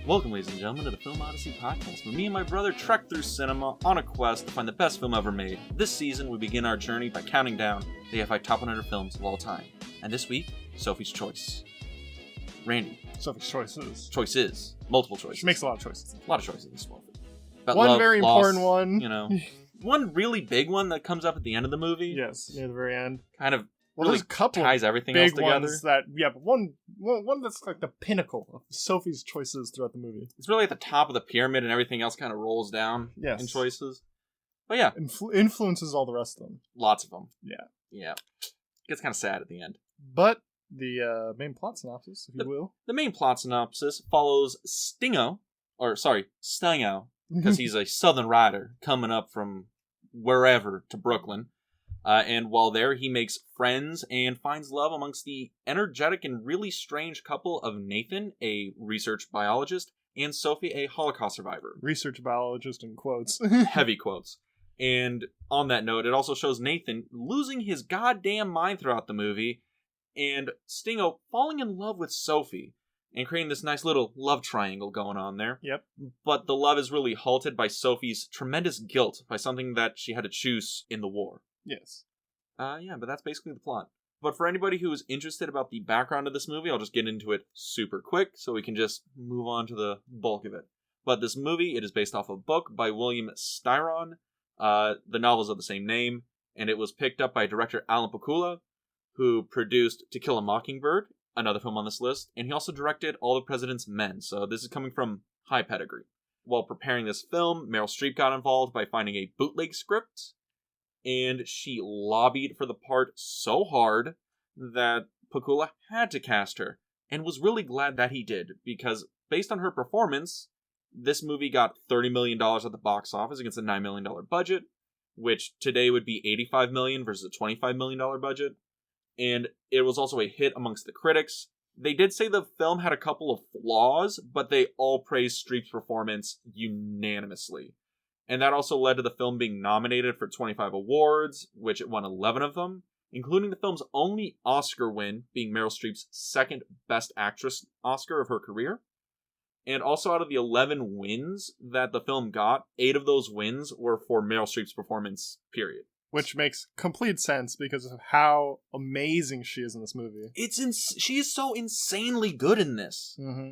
Welcome, ladies and gentlemen, to the Film Odyssey podcast, where me and my brother trek through cinema on a quest to find the best film ever made. This season, we begin our journey by counting down the AFI top 100 films of all time. And this week, Sophie's choice. Randy. Sophie's choices. Choices. Multiple choices. She makes a lot of choices. A lot of choices in this movie. About One love, very loss, important one. You know. One really big one that comes up at the end of the movie. Yes, near the very end. Kind of Well, really there's a couple ties everything else big together. ones that, yeah, but one that's like the pinnacle of Sophie's choices throughout the movie. It's really at the top of the pyramid and everything else kind of rolls down Yes. in choices. But yeah. Influences all the rest of them. Lots of them. Yeah. Yeah. Gets kind of sad at the end. But the main plot synopsis, if you will. The main plot synopsis follows Stingo, because he's a southern rider coming up from wherever to Brooklyn. And while there, he makes friends and finds love amongst the energetic and really strange couple of Nathan, a research biologist, and Sophie, a Holocaust survivor. Research biologist in quotes. Heavy quotes. And on that note, it also shows Nathan losing his goddamn mind throughout the movie, and Stingo falling in love with Sophie, and creating this nice little love triangle going on there. Yep. But the love is really halted by Sophie's tremendous guilt by something that she had to choose in the war. Yes. Yeah, but that's basically the plot. But for anybody who is interested about the background of this movie, I'll just get into it super quick so we can just move on to the bulk of it. But this movie, it is based off a book by William Styron. The novel's of the same name, and it was picked up by director Alan Pakula, who produced To Kill a Mockingbird, another film on this list, and he also directed All the President's Men, so this is coming from high pedigree. While preparing this film, Meryl Streep got involved by finding a bootleg script, and she lobbied for the part so hard that Pakula had to cast her, and was really glad that he did, because based on her performance, this movie got $30 million at the box office against a $9 million budget, which today would be $85 million versus a $25 million budget, and it was also a hit amongst the critics. They did say the film had a couple of flaws, but they all praised Streep's performance unanimously. And that also led to the film being nominated for 25 awards, which it won 11 of them, including the film's only Oscar win, being Meryl Streep's second Best Actress Oscar of her career. And also out of the 11 wins that the film got, 8 of those wins were for Meryl Streep's performance, period. Which makes complete sense because of how amazing she is in this movie. She is so insanely good in this. Mm-hmm.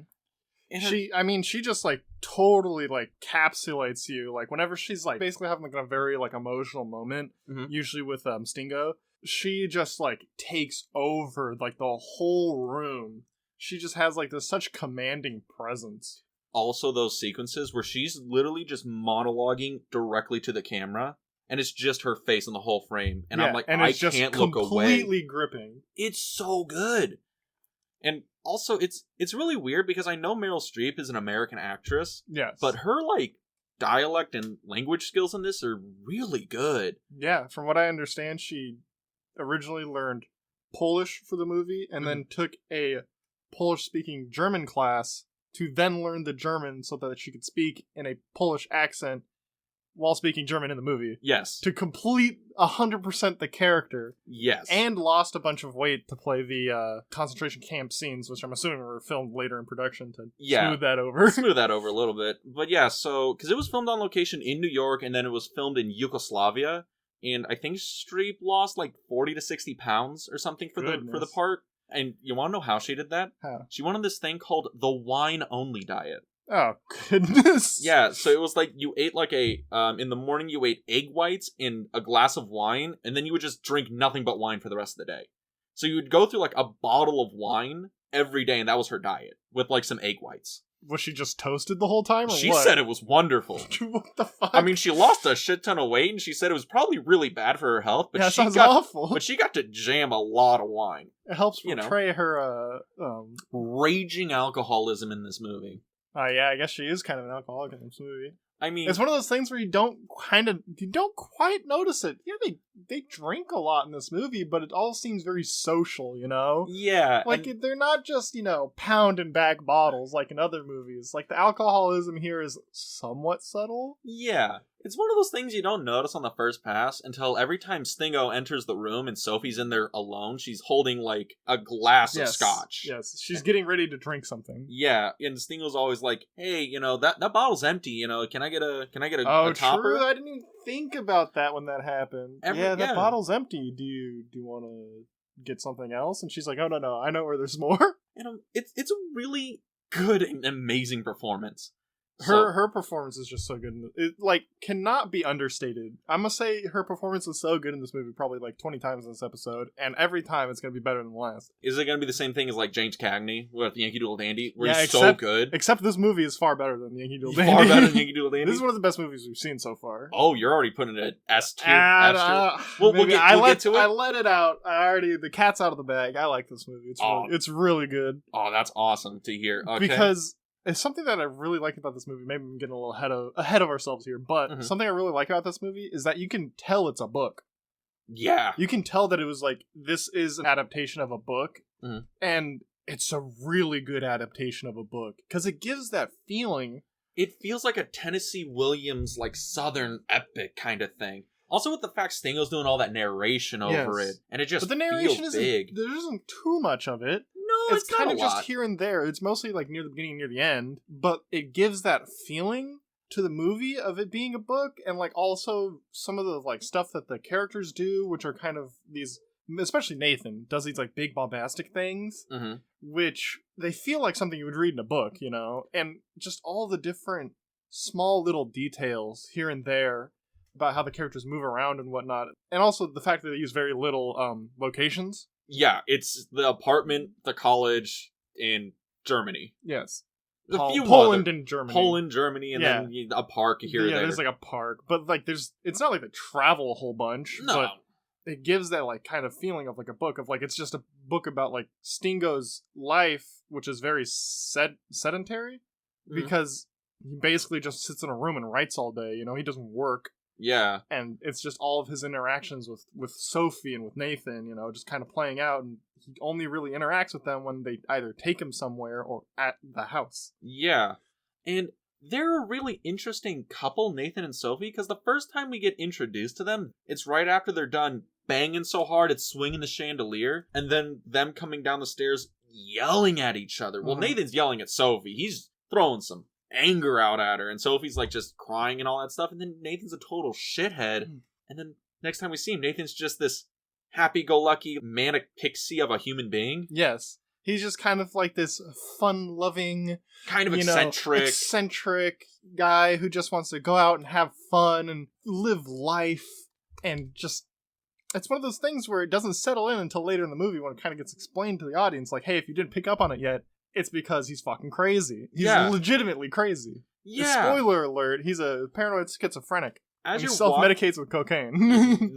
And she just, like, totally, like, capsulates you. Like, whenever she's, like, basically having, like, a very, like, emotional moment, usually with Stingo, she just, like, takes over, like, the whole room. She just has, like, this such commanding presence. Also, those sequences where she's literally just monologuing directly to the camera, and it's just her face in the whole frame. And I'm like, I can't look away. Completely gripping. It's so good. And also, it's really weird because I know Meryl Streep is an American actress. Yes. But her, like, dialect and language skills in this are really good. Yeah, from what I understand, she originally learned Polish for the movie, and then took a Polish-speaking German class to then learn the German so that she could speak in a Polish accent while speaking German in the movie. Yes. To complete 100% the character. Yes. And lost a bunch of weight to play the concentration camp scenes, which I'm assuming were filmed later in production to smooth that over. Smooth that over a little bit. But yeah, so, because it was filmed on location in New York, and then it was filmed in Yugoslavia, and I think Streep lost like 40 to 60 pounds or something for the part. And you want to know how she did that? How? She went on this thing called the wine-only diet. Oh, goodness. Yeah, so it was like you ate like in the morning you ate egg whites in a glass of wine, and then you would just drink nothing but wine for the rest of the day. So you would go through like a bottle of wine every day, and that was her diet, with like some egg whites. Was she just toasted the whole time, or she what? said it was wonderful. What the fuck? I mean, she lost a shit ton of weight, and she said it was probably really bad for her health, but sounds awful. But she got to jam a lot of wine. It helps portray her, raging alcoholism in this movie. Yeah, I guess she is kind of an alcoholic in this movie. I mean, it's one of those things where you don't quite notice it. Yeah, they drink a lot in this movie, but it all seems very social, you know? Yeah. Like, they're not just, pounding back bottles like in other movies. Like, the alcoholism here is somewhat subtle. Yeah. It's one of those things you don't notice on the first pass until every time Stingo enters the room and Sophie's in there alone, she's holding, like, a glass of scotch. Yes, she's getting ready to drink something. Yeah, and Stingo's always like, hey, that bottle's empty, can I get a Oh, topper? True, I didn't even think about that when that happened. That bottle's empty. Do you want to get something else? And she's like, oh, no, I know where there's more. And it's a really good and amazing performance. Her performance is just so good. It, cannot be understated. I'm gonna say her performance is so good in this movie probably 20 times in this episode, and every time it's gonna be better than the last. Is it gonna be the same thing as James Cagney with Yankee Doodle Dandy, where he's so good? Except this movie is far better than Yankee Doodle Dandy. Far better than Yankee Doodle Dandy? This is one of the best movies we've seen so far. Oh, you're already putting it at S tier. We'll get to it. I let it out. The cat's out of the bag. I like this movie. It's really good. Oh, that's awesome to hear. Okay. Because it's something that I really like about this movie. Maybe I'm getting a little ahead of ourselves here, but something I really like about this movie is that you can tell it's a book. Yeah. You can tell that it was this is an adaptation of a book, and it's a really good adaptation of a book, because it gives that feeling. It feels like a Tennessee Williams, Southern epic kind of thing. Also with the fact Stingo's doing all that narration over it, and it just feels big. There isn't too much of it. No, it's kind of just here and there. It's mostly near the beginning, near the end, but it gives that feeling to the movie of it being a book, and also some of the stuff that the characters do, which are kind of these, especially Nathan does these big bombastic things, which they feel like something you would read in a book, and just all the different small little details here and there about how the characters move around and whatnot, and also the fact that they use very little locations. Yeah, it's the apartment, the college in Germany. Yes. Poland and Germany. Poland, Germany, and then a park here or there. There's a park. But it's not they travel a whole bunch. No. But it gives that kind of feeling of a book of it's just a book about Stingo's life, which is very sedentary. Because he basically just sits in a room and writes all day, he doesn't work. Yeah. And it's just all of his interactions with Sophie and with Nathan, just kind of playing out, and he only really interacts with them when they either take him somewhere or at the house. Yeah. And they're a really interesting couple, Nathan and Sophie, because the first time we get introduced to them, it's right after they're done banging so hard it's swinging the chandelier, and then them coming down the stairs yelling at each other. Well, Nathan's yelling at Sophie. He's throwing some anger out at her, and Sophie's just crying and all that stuff, and then Nathan's a total shithead, and then next time we see him, Nathan's just this happy-go-lucky manic pixie of a human being. Yes. He's just kind of this fun-loving, kind of eccentric guy who just wants to go out and have fun and live life, and just, it's one of those things where it doesn't settle in until later in the movie when it kind of gets explained to the audience, hey, if you didn't pick up on it yet, it's because he's fucking crazy. He's legitimately crazy. Yeah. Spoiler alert, he's a paranoid schizophrenic. As he self-medicates with cocaine.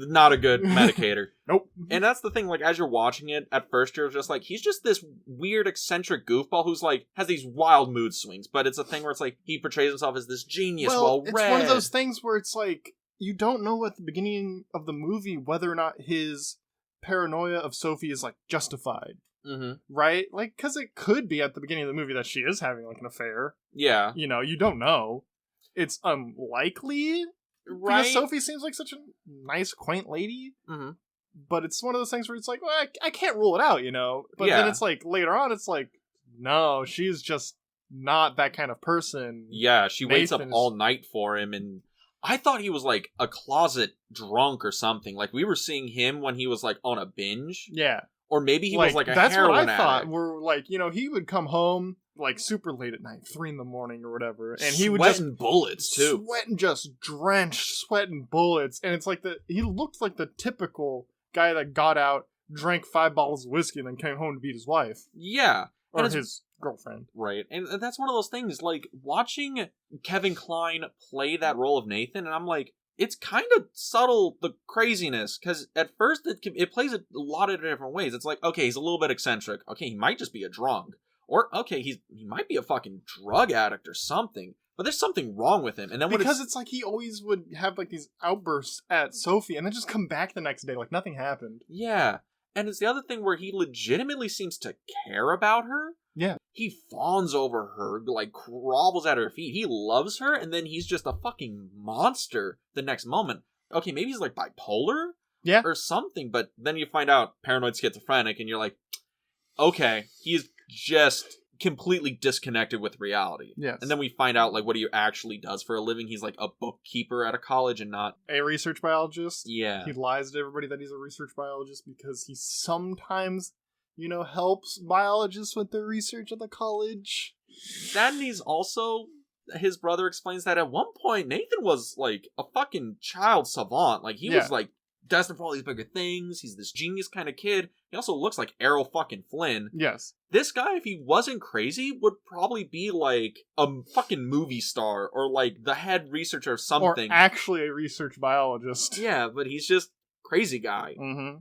Not a good medicator. Nope. And that's the thing, as you're watching it, at first you're just he's just this weird, eccentric goofball who's has these wild mood swings, but it's a thing where it's he portrays himself as this genius, well-read. It's one of those things where it's you don't know at the beginning of the movie whether or not his paranoia of Sophie is justified. Right? Because it could be at the beginning of the movie that she is having an affair. Yeah. You don't know. It's unlikely. Right. Because Sophie seems like such a nice, quaint lady. But it's one of those things where it's well, I can't rule it out, But then it's later on, it's no, she's just not that kind of person. Yeah, she waits up all night for him, and I thought he was a closet drunk or something. We were seeing him when he was on a binge. Yeah. Or maybe he was a that's heroin what I addict. thought. Where he would come home super late at night, 3 a.m. or whatever, and he would sweating bullets too, sweating just drenched, sweating bullets, and it's he looked like the typical guy that got out, drank 5 bottles of whiskey, and then came home to beat his wife. Yeah, or his girlfriend. Right, and that's one of those things. Watching Kevin Kline play that role of Nathan, and I'm it's kind of subtle, the craziness, because at first it plays a lot of different ways. It's okay, he's a little bit eccentric. Okay, he might just be a drunk. Or, okay, he might be a fucking drug addict or something. but there's something wrong with him. And then because it's like he always would have like these outbursts at Sophie and then just come back the next day like nothing happened. Yeah. And it's the other thing where he legitimately seems to care about her. Yeah. He fawns over her, like grovels at her feet. He loves her, and then he's just a fucking monster the next moment. Okay, maybe he's like bipolar? Yeah. Or something, but then you find out paranoid schizophrenic, and you're like, okay, he's just completely disconnected with reality. Yes. And then we find out like what he actually does for a living. He's like a bookkeeper at a college and not a research biologist. Yeah. He lies to everybody that he's a research biologist because he sometimes, helps biologists with their research at the college. That, and he's also, his brother explains that at one point Nathan was like a fucking child savant. Like he was like destined for all these bigger things. He's this genius kind of kid. He also looks like Errol fucking Flynn. Yes. This guy, if he wasn't crazy, would probably be like a fucking movie star or like the head researcher of something. Or actually a research biologist. Yeah, but he's just crazy guy. Mm-hmm.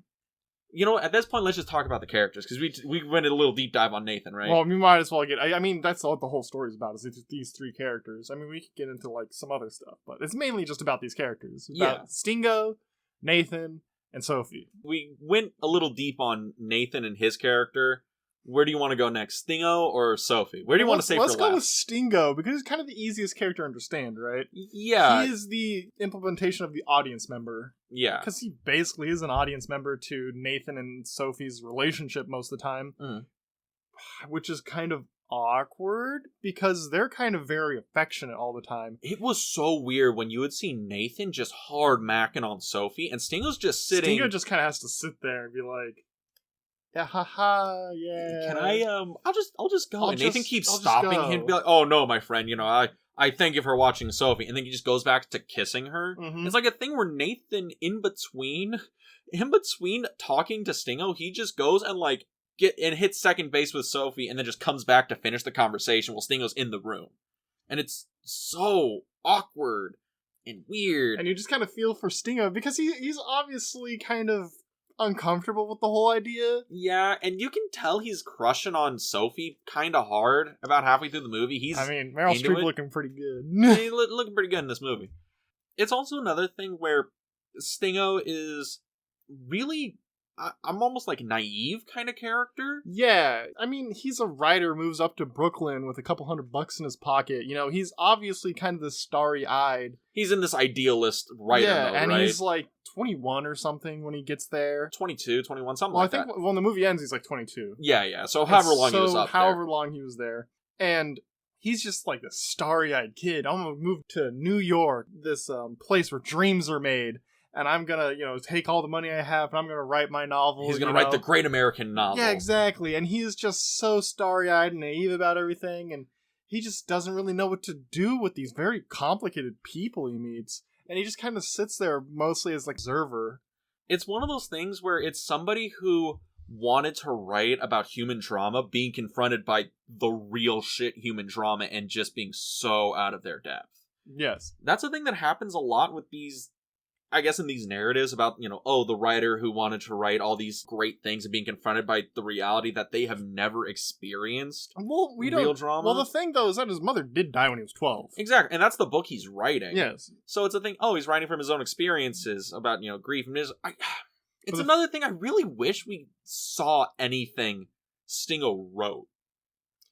At this point, let's just talk about the characters, because we went a little deep dive on Nathan, right? Well, we might as well get... I mean, that's what the whole story's about, is these three characters. I mean, we could get into, like, some other stuff, but it's mainly just about these characters. About Stingo, Nathan, and Sophie. We went a little deep on Nathan and his character. Where do you want to go next, Stingo or Sophie? Where do you want to say for last? Let's go with Stingo, because he's kind of the easiest character to understand, right? Yeah. He is the implementation of the audience member. Yeah. Because he basically is an audience member to Nathan and Sophie's relationship most of the time. Which is kind of awkward, because they're kind of very affectionate all the time. It was so weird when you would see Nathan just hard macking on Sophie, and Stingo's just sitting... Stingo just kind of has to sit there and be like... Yeah, haha, yeah. Can I, I'll just go. And Nathan keeps stopping him to be like, oh no, my friend, I thank you for watching Sophie. And then he just goes back to kissing her. Mm-hmm. It's like a thing where Nathan, in between talking to Stingo, he just goes and hits second base with Sophie and then just comes back to finish the conversation while Stingo's in the room. And it's so awkward and weird. And you just kind of feel for Stingo because he's obviously kind of uncomfortable with the whole idea. Yeah, and you can tell he's crushing on Sophie kind of hard about halfway through the movie. Meryl Streep looking pretty good. He's looking pretty good in this movie. It's also another thing where Stingo is really... I'm almost like naive kind of character. Yeah, I mean, he's a writer, moves up to Brooklyn with a couple $100 in his pocket. He's obviously kind of this starry-eyed. He's in this idealist writer mode, and right? he's like 21 or something when he gets there. 22, 21, something like that. I think when the movie ends, he's like 22. Yeah. So however long he was up there. However long he was there. And he's just like this starry-eyed kid. I'm gonna move to New York, this place where dreams are made. And I'm gonna, take all the money I have and I'm gonna write my novel. He's gonna write the great American novel. Yeah, exactly. And he is just so starry-eyed and naive about everything. And he just doesn't really know what to do with these very complicated people he meets. And he just kind of sits there mostly as like observer. It's one of those things where it's somebody who wanted to write about human drama being confronted by the real shit human drama and just being so out of their depth. Yes. That's a thing that happens a lot with these... I guess in these narratives about, the writer who wanted to write all these great things and being confronted by the reality that they have never experienced. Well, real drama. Well, the thing, though, is that his mother did die when he was 12. Exactly, and that's the book he's writing. Yes. So it's a thing, he's writing from his own experiences about, grief. And it's another thing I really wish we saw anything Stingo wrote.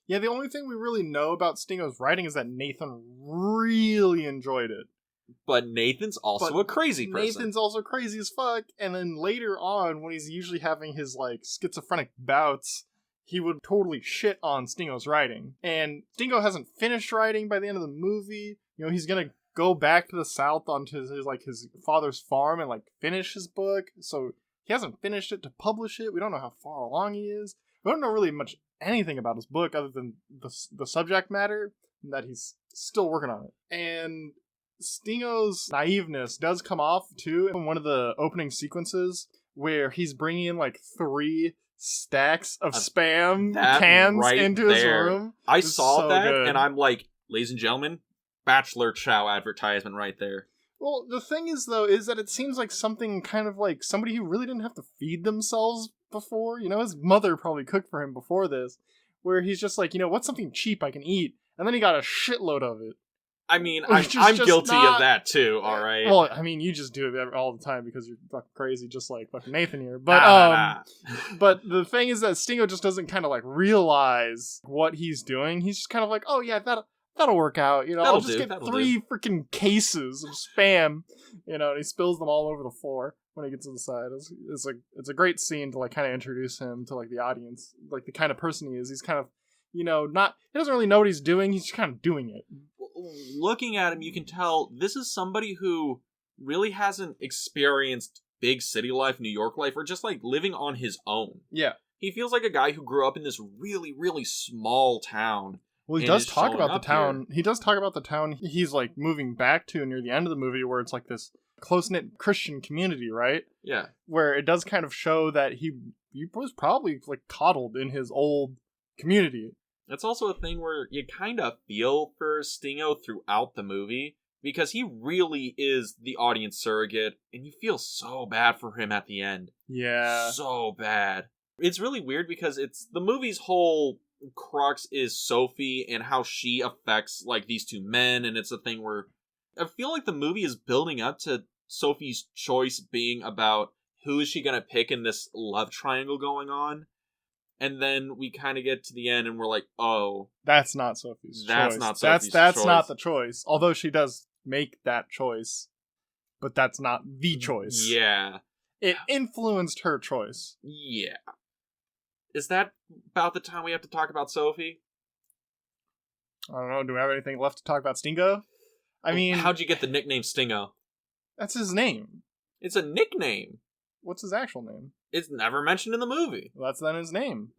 Yeah, the only thing we really know about Stingo's writing is that Nathan really enjoyed it. But Nathan's also a crazy person. Nathan's also crazy as fuck. And then later on, when he's usually having his, schizophrenic bouts, he would totally shit on Stingo's writing. And Stingo hasn't finished writing by the end of the movie. He's gonna go back to the South onto his father's farm and, finish his book. So he hasn't finished it to publish it. We don't know how far along he is. We don't know really much anything about his book other than the subject matter, and that he's still working on it. And Stingo's naiveness does come off, too, in one of the opening sequences where he's bringing in, 3 stacks of Spam cans into his room. I saw that, and I'm like, ladies and gentlemen, Bachelor Chow advertisement right there. Well, the thing is, though, is that it seems like something kind of like somebody who really didn't have to feed themselves before. His mother probably cooked for him before this, where he's just like, what's something cheap I can eat? And then he got a shitload of it. I mean, Which is I'm just guilty not- of that too, alright? Well, I mean, you just do it all the time because you're fucking crazy, just like fucking Nathan here. But Nah. but the thing is that Stingo just doesn't kind of like realize what he's doing. He's just kind of like, oh yeah, that'll work out. You know, That'll I'll just do, get that'll 3 freaking cases of Spam. You know, and he spills them all over the floor when he gets inside. It's a great scene to like kind of introduce him to like the audience, like the kind of person he is. He's kind of, you know, he doesn't really know what he's doing. He's just kind of doing it. Looking at him, you can tell this is somebody who really hasn't experienced big city life, New York life, or just like living on his own. Yeah. He feels like a guy who grew up in this really, really small town. Well, he and does is talk showing about the up town. He does talk about the town he's like moving back to near the end of the movie, where it's like this close-knit Christian community, right? Yeah. Where it does kind of show that he was probably like coddled in his old community. It's also a thing where you kind of feel for Stingo throughout the movie, because he really is the audience surrogate, and you feel so bad for him at the end. Yeah. So bad. It's really weird because it's the movie's whole crux is Sophie and how she affects like these two men, and it's a thing where I feel like the movie is building up to Sophie's choice being about who is she gonna pick in this love triangle going on. And then we kind of get to the end and we're like, oh, that's not Sophie's choice. That's not Sophie's that's choice. not the choice. Although she does make that choice, but that's not the choice. Yeah. It influenced her choice. Yeah. Is that about the time we have to talk about Sophie? I don't know. Do we have anything left to talk about Stingo? I mean, how'd you get the nickname Stingo? That's his name. It's a nickname. What's his actual name? It's never mentioned in the movie. Well, that's then his name.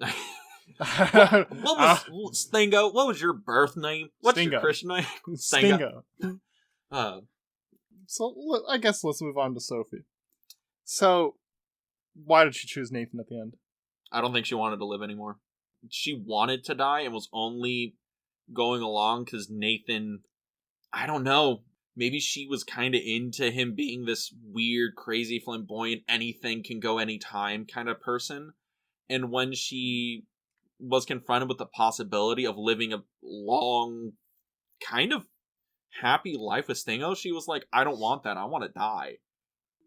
What was Stingo? What was your birth name? What's Stingo. your Christian name? Stingo. Uh, So I guess let's move on to Sophie. So, why did she choose Nathan at the end? I don't think she wanted to live anymore. She wanted to die and was only going along because Nathan, I don't know, maybe she was kind of into him being this weird, crazy, flamboyant, anything can go anytime kind of person. And when she was confronted with the possibility of living a long, kind of happy life with Stingo, she was like, I don't want that. I want to die.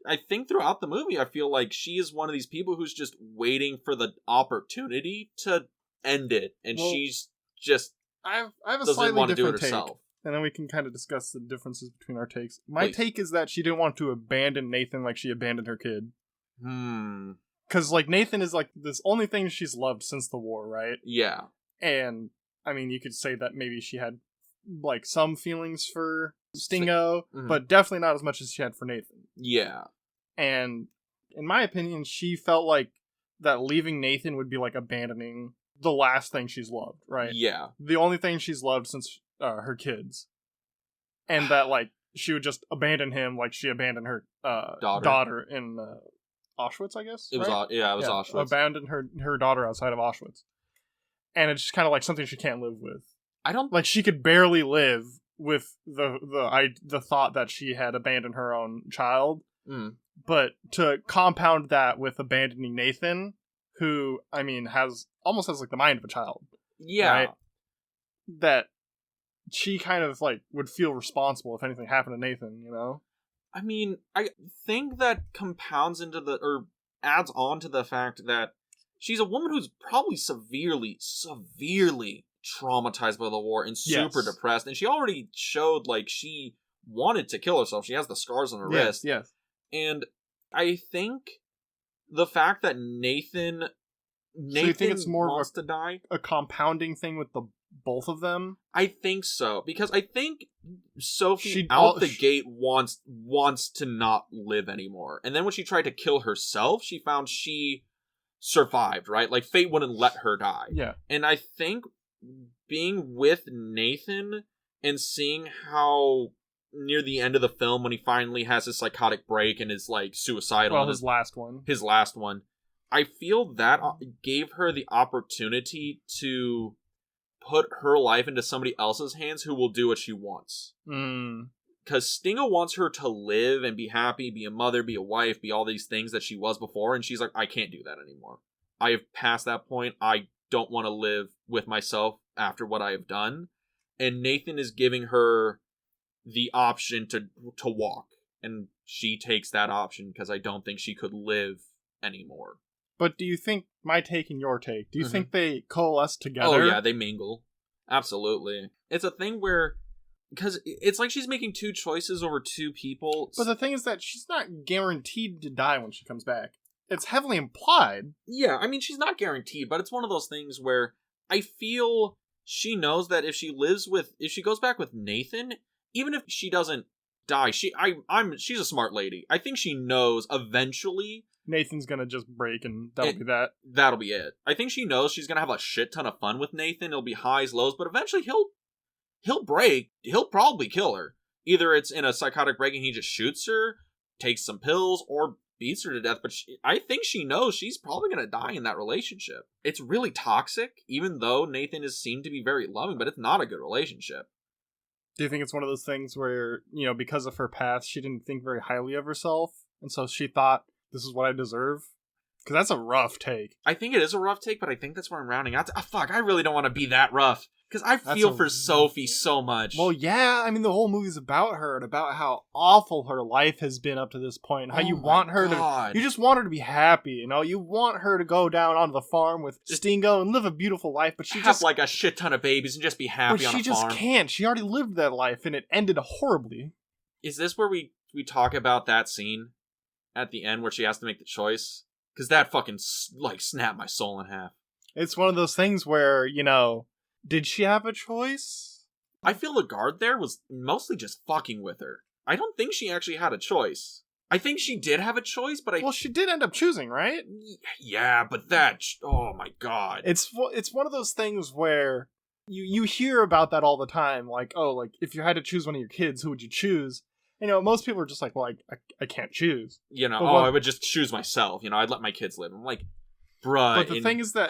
I think throughout the movie, I feel like she is one of these people who's just waiting for the opportunity to end it. And she's just I have a doesn't slightly want to do it different take. herself. And then we can kind of discuss the differences between our takes. My Please. take is that she didn't want to abandon Nathan like she abandoned her kid. Hmm. Because, like, Nathan is, like, this only thing she's loved since the war, right? Yeah. And, I mean, you could say that maybe she had, like, some feelings for Stingo, Mhm. but definitely not as much as she had for Nathan. Yeah. And, in my opinion, she felt like that leaving Nathan would be, like, abandoning the last thing she's loved, right? Yeah. The only thing she's loved since her kids. And that, like, she would just abandon him like she abandoned her daughter in Auschwitz, I guess. It was right? it was Auschwitz. Abandoned her daughter outside of Auschwitz. And it's just kind of like something she can't live with. I don't Like, she could barely live with the thought that she had abandoned her own child. Mm. But to compound that with abandoning Nathan, who, I mean, almost has like the mind of a child. Yeah. Right? That she kind of like would feel responsible if anything happened to Nathan, you know? I mean, I think that compounds into or adds on to the fact that she's a woman who's probably severely traumatized by the war and super depressed. And she already showed, like, she wanted to kill herself. She has the scars on her wrist. Yes. And I think the fact that Nathan So you think it's more wants to die? a compounding thing with the both of them? I think so, because I think Sophie She- out the gate wants to not live anymore. And then when she tried to kill herself, she found she survived, right? Like, fate wouldn't let her die. Yeah. And I think being with Nathan and seeing how near the end of the film, when he finally has his psychotic break and is, like, suicidal. Well, his last one. I feel that gave her the opportunity to put her life into somebody else's hands who will do what she wants. Because Stingo wants her to live and be happy, be a mother, be a wife, be all these things that she was before, and she's like, I can't do that anymore. I have passed that point. I don't want to live with myself after what I have done. And Nathan is giving her the option to walk. And she takes that option because I don't think she could live anymore. But do you think, my take and your take, do you think they coalesce together? Oh yeah, they mingle. Absolutely. It's a thing where, because it's like she's making two choices over two people. But the thing is that she's not guaranteed to die when she comes back. It's heavily implied. Yeah, I mean, she's not guaranteed, but it's one of those things where I feel she knows that if she goes back with Nathan, even if she doesn't die, she's a smart lady. I think she knows eventually Nathan's gonna just break and that'll be that. That'll be it. I think she knows she's gonna have a shit ton of fun with Nathan. It'll be highs, lows, but eventually he'll break. He'll probably kill her. Either it's in a psychotic break and he just shoots her, takes some pills, or beats her to death. But I think she knows she's probably gonna die in that relationship. It's really toxic, even though Nathan is seen to be very loving, but it's not a good relationship. Do you think it's one of those things where, because of her past, she didn't think very highly of herself, and so she thought, this is what I deserve? Because that's a rough take. I think it is a rough take, but I think that's where I'm rounding out. Fuck, I really don't want to be that rough. Because I feel for Sophie so much. Well, yeah, I mean, the whole movie's about her and about how awful her life has been up to this point. And how you want her to... You just want her to be happy, You want her to go down onto the farm with Stingo and live a beautiful life, but she just... like a shit ton of babies and just be happy on a farm. But she just can't. She already lived that life, and it ended horribly. Is this where we talk about that scene at the end where she has to make the choice? Because that fucking, snapped my soul in half. It's one of those things where, did she have a choice? I feel the guard there was mostly just fucking with her. I don't think she actually had a choice. I think she did have a choice, but Well, she did end up choosing, right? Yeah, but that... Oh my god. It's one of those things where you hear about that all the time. Like, if you had to choose one of your kids, who would you choose? Most people are just like, well, I can't choose. I would just choose myself. I'd let my kids live. I'm like... Bruh, but the thing is that,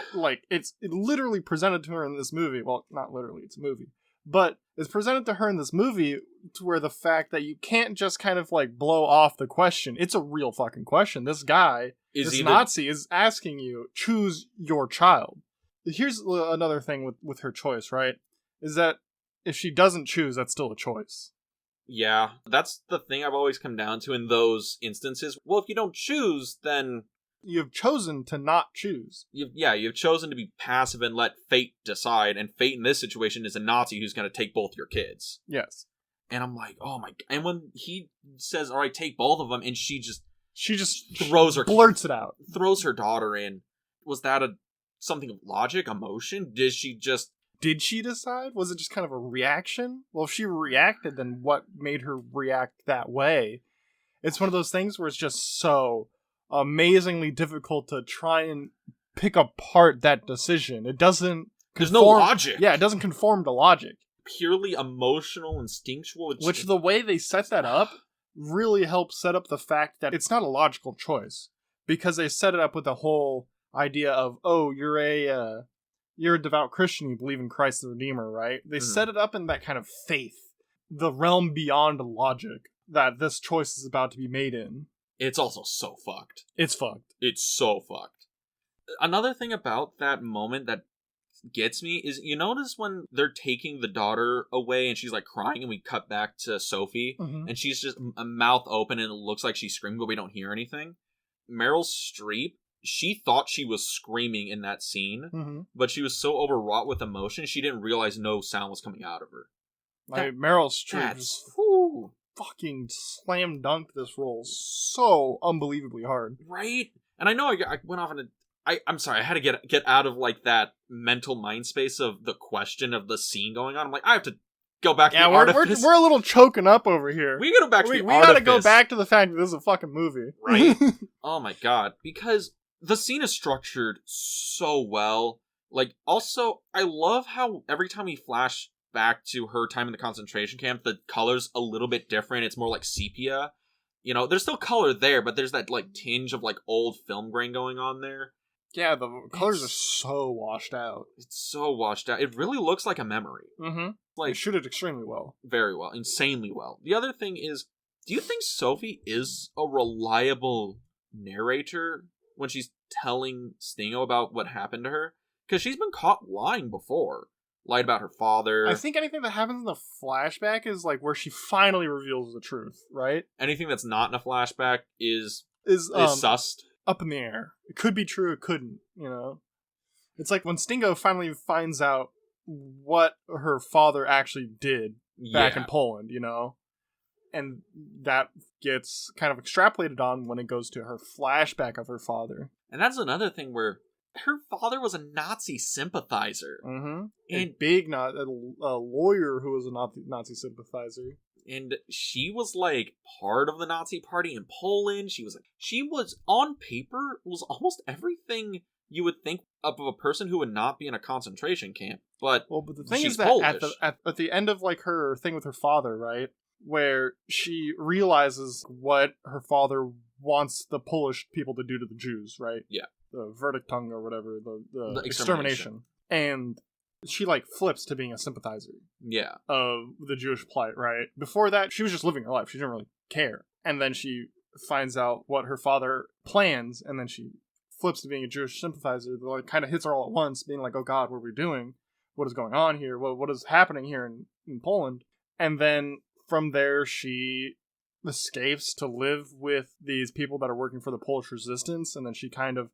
it literally presented to her in this movie. Well, not literally, it's a movie. But it's presented to her in this movie to where the fact that you can't just kind of, blow off the question. It's a real fucking question. This guy, Nazi, is asking you, choose your child. Here's another thing with her choice, right? Is that if she doesn't choose, that's still a choice. Yeah, that's the thing I've always come down to in those instances. Well, if you don't choose, then... You've chosen to not choose. You've chosen to be passive and let fate decide, and fate in this situation is a Nazi who's going to take both your kids. Yes. And I'm like, oh my... And when he says, all right, take both of them, and she just blurts it out. Throws her daughter in. Was that something of logic, emotion? Did she decide? Was it just kind of a reaction? Well, if she reacted, then what made her react that way? It's one of those things where it's just so... amazingly difficult to try and pick apart that decision. It doesn't... There's no logic. Yeah, it doesn't conform to logic. Purely emotional, instinctual. Which the way they set that up really helps set up the fact that it's not a logical choice. Because they set it up with the whole idea of, you're a devout Christian, you believe in Christ the Redeemer, right? They set it up in that kind of faith. The realm beyond logic that this choice is about to be made in. It's also so fucked. It's fucked. It's so fucked. Another thing about that moment that gets me is, you notice when they're taking the daughter away and she's crying and we cut back to Sophie and she's just a mouth open and it looks like she's screaming but we don't hear anything. Meryl Streep, she thought she was screaming in that scene, but she was so overwrought with emotion she didn't realize no sound was coming out of her. Meryl Streep is... fucking slam dunked this role so unbelievably hard. Right? And I know I went off in I'm sorry, I had to get out of that mental mind space of the question of the scene going on. I'm like, I have to go back to the artifice. We're a little choking up over here. We gotta go back to the artifice. We gotta go back to the fact that this is a fucking movie. Right? Oh my god. Because the scene is structured so well. Also, I love how every time we flash back to her time in the concentration camp, the color's a little bit different. It's more like sepia. There's still color there, but there's that tinge of old film grain going on there. Yeah, the colors are so washed out. It's so washed out. It really looks like a memory. Mm-hmm. They shoot it extremely well. Very well. Insanely well. The other thing is, do you think Sophie is a reliable narrator when she's telling Stingo about what happened to her? Because she's been caught lying before. lied about her father. I think anything that happens in the flashback is like where she finally reveals the truth, right? Anything that's not in a flashback is sussed. Up in the air. It could be true, it couldn't, It's like when Stingo finally finds out what her father actually did back in Poland, And that gets kind of extrapolated on when it goes to her flashback of her father. And that's another thing where her father was a Nazi sympathizer. Mm-hmm. And a lawyer who was a Nazi sympathizer. And she was like part of the Nazi party in Poland. She was on paper was almost everything you would think of a person who would not be in a concentration camp. But the thing she's is that Polish. at the end of like her thing with her father, right, where she realizes what her father wants the Polish people to do to the Jews, right? Yeah. The Verdichtung or whatever, the extermination. And she like flips to being a sympathizer. Yeah. Of the Jewish plight, right? Before that, she was just living her life. She didn't really care. And then she finds out what her father plans, and then she flips to being a Jewish sympathizer. That like kind of hits her all at once, being like, "Oh God, what are we doing? What is going on here? What is happening here in Poland?" And then from there, she escapes to live with these people that are working for the Polish resistance, and then she kind of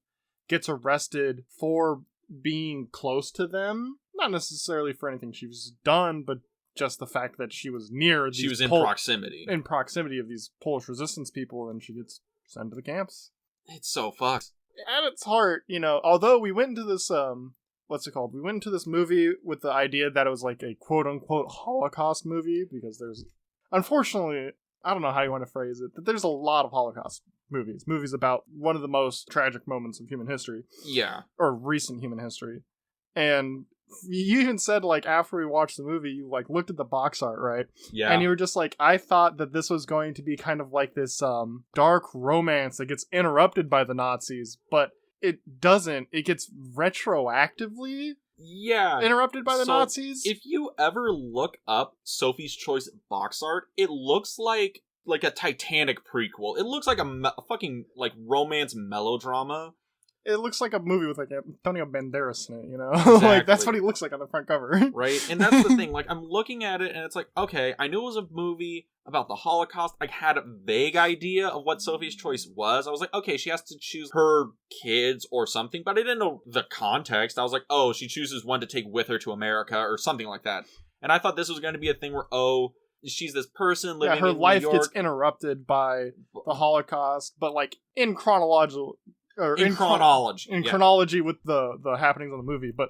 gets arrested for being close to them. Not necessarily for anything she was done, but just the fact that she was near these... She was in proximity. In proximity of these Polish resistance people, and she gets sent to the camps. It's so fucked. At its heart, although we went into this, what's it called? We went into this movie with the idea that it was like a quote-unquote Holocaust movie, because there's... Unfortunately, I don't know how you want to phrase it, but there's a lot of Holocaust movies about one of the most tragic moments of human history. Yeah. Or recent human history. And you even said, like, after we watched the movie, you, like, looked at the box art, right? Yeah. And you were just like, I thought that this was going to be kind of like this dark romance that gets interrupted by the Nazis, but it doesn't. It gets retroactively interrupted by the Nazis. If you ever look up Sophie's Choice box art, it looks like a Titanic prequel. It looks like a fucking, like, romance melodrama. It looks like a movie with, like, Antonio Banderas in it, Exactly. Like, that's what he looks like on the front cover. Right? And that's the thing. Like, I'm looking at it, and it's like, okay, I knew it was a movie about the Holocaust. I had a vague idea of what Sophie's Choice was. I was like, okay, she has to choose her kids or something, but I didn't know the context. I was like, oh, she chooses one to take with her to America or something like that. And I thought this was going to be a thing where, she's this person living in New York. Her life gets interrupted by the Holocaust, but, like, in chronology with the happenings of the movie, but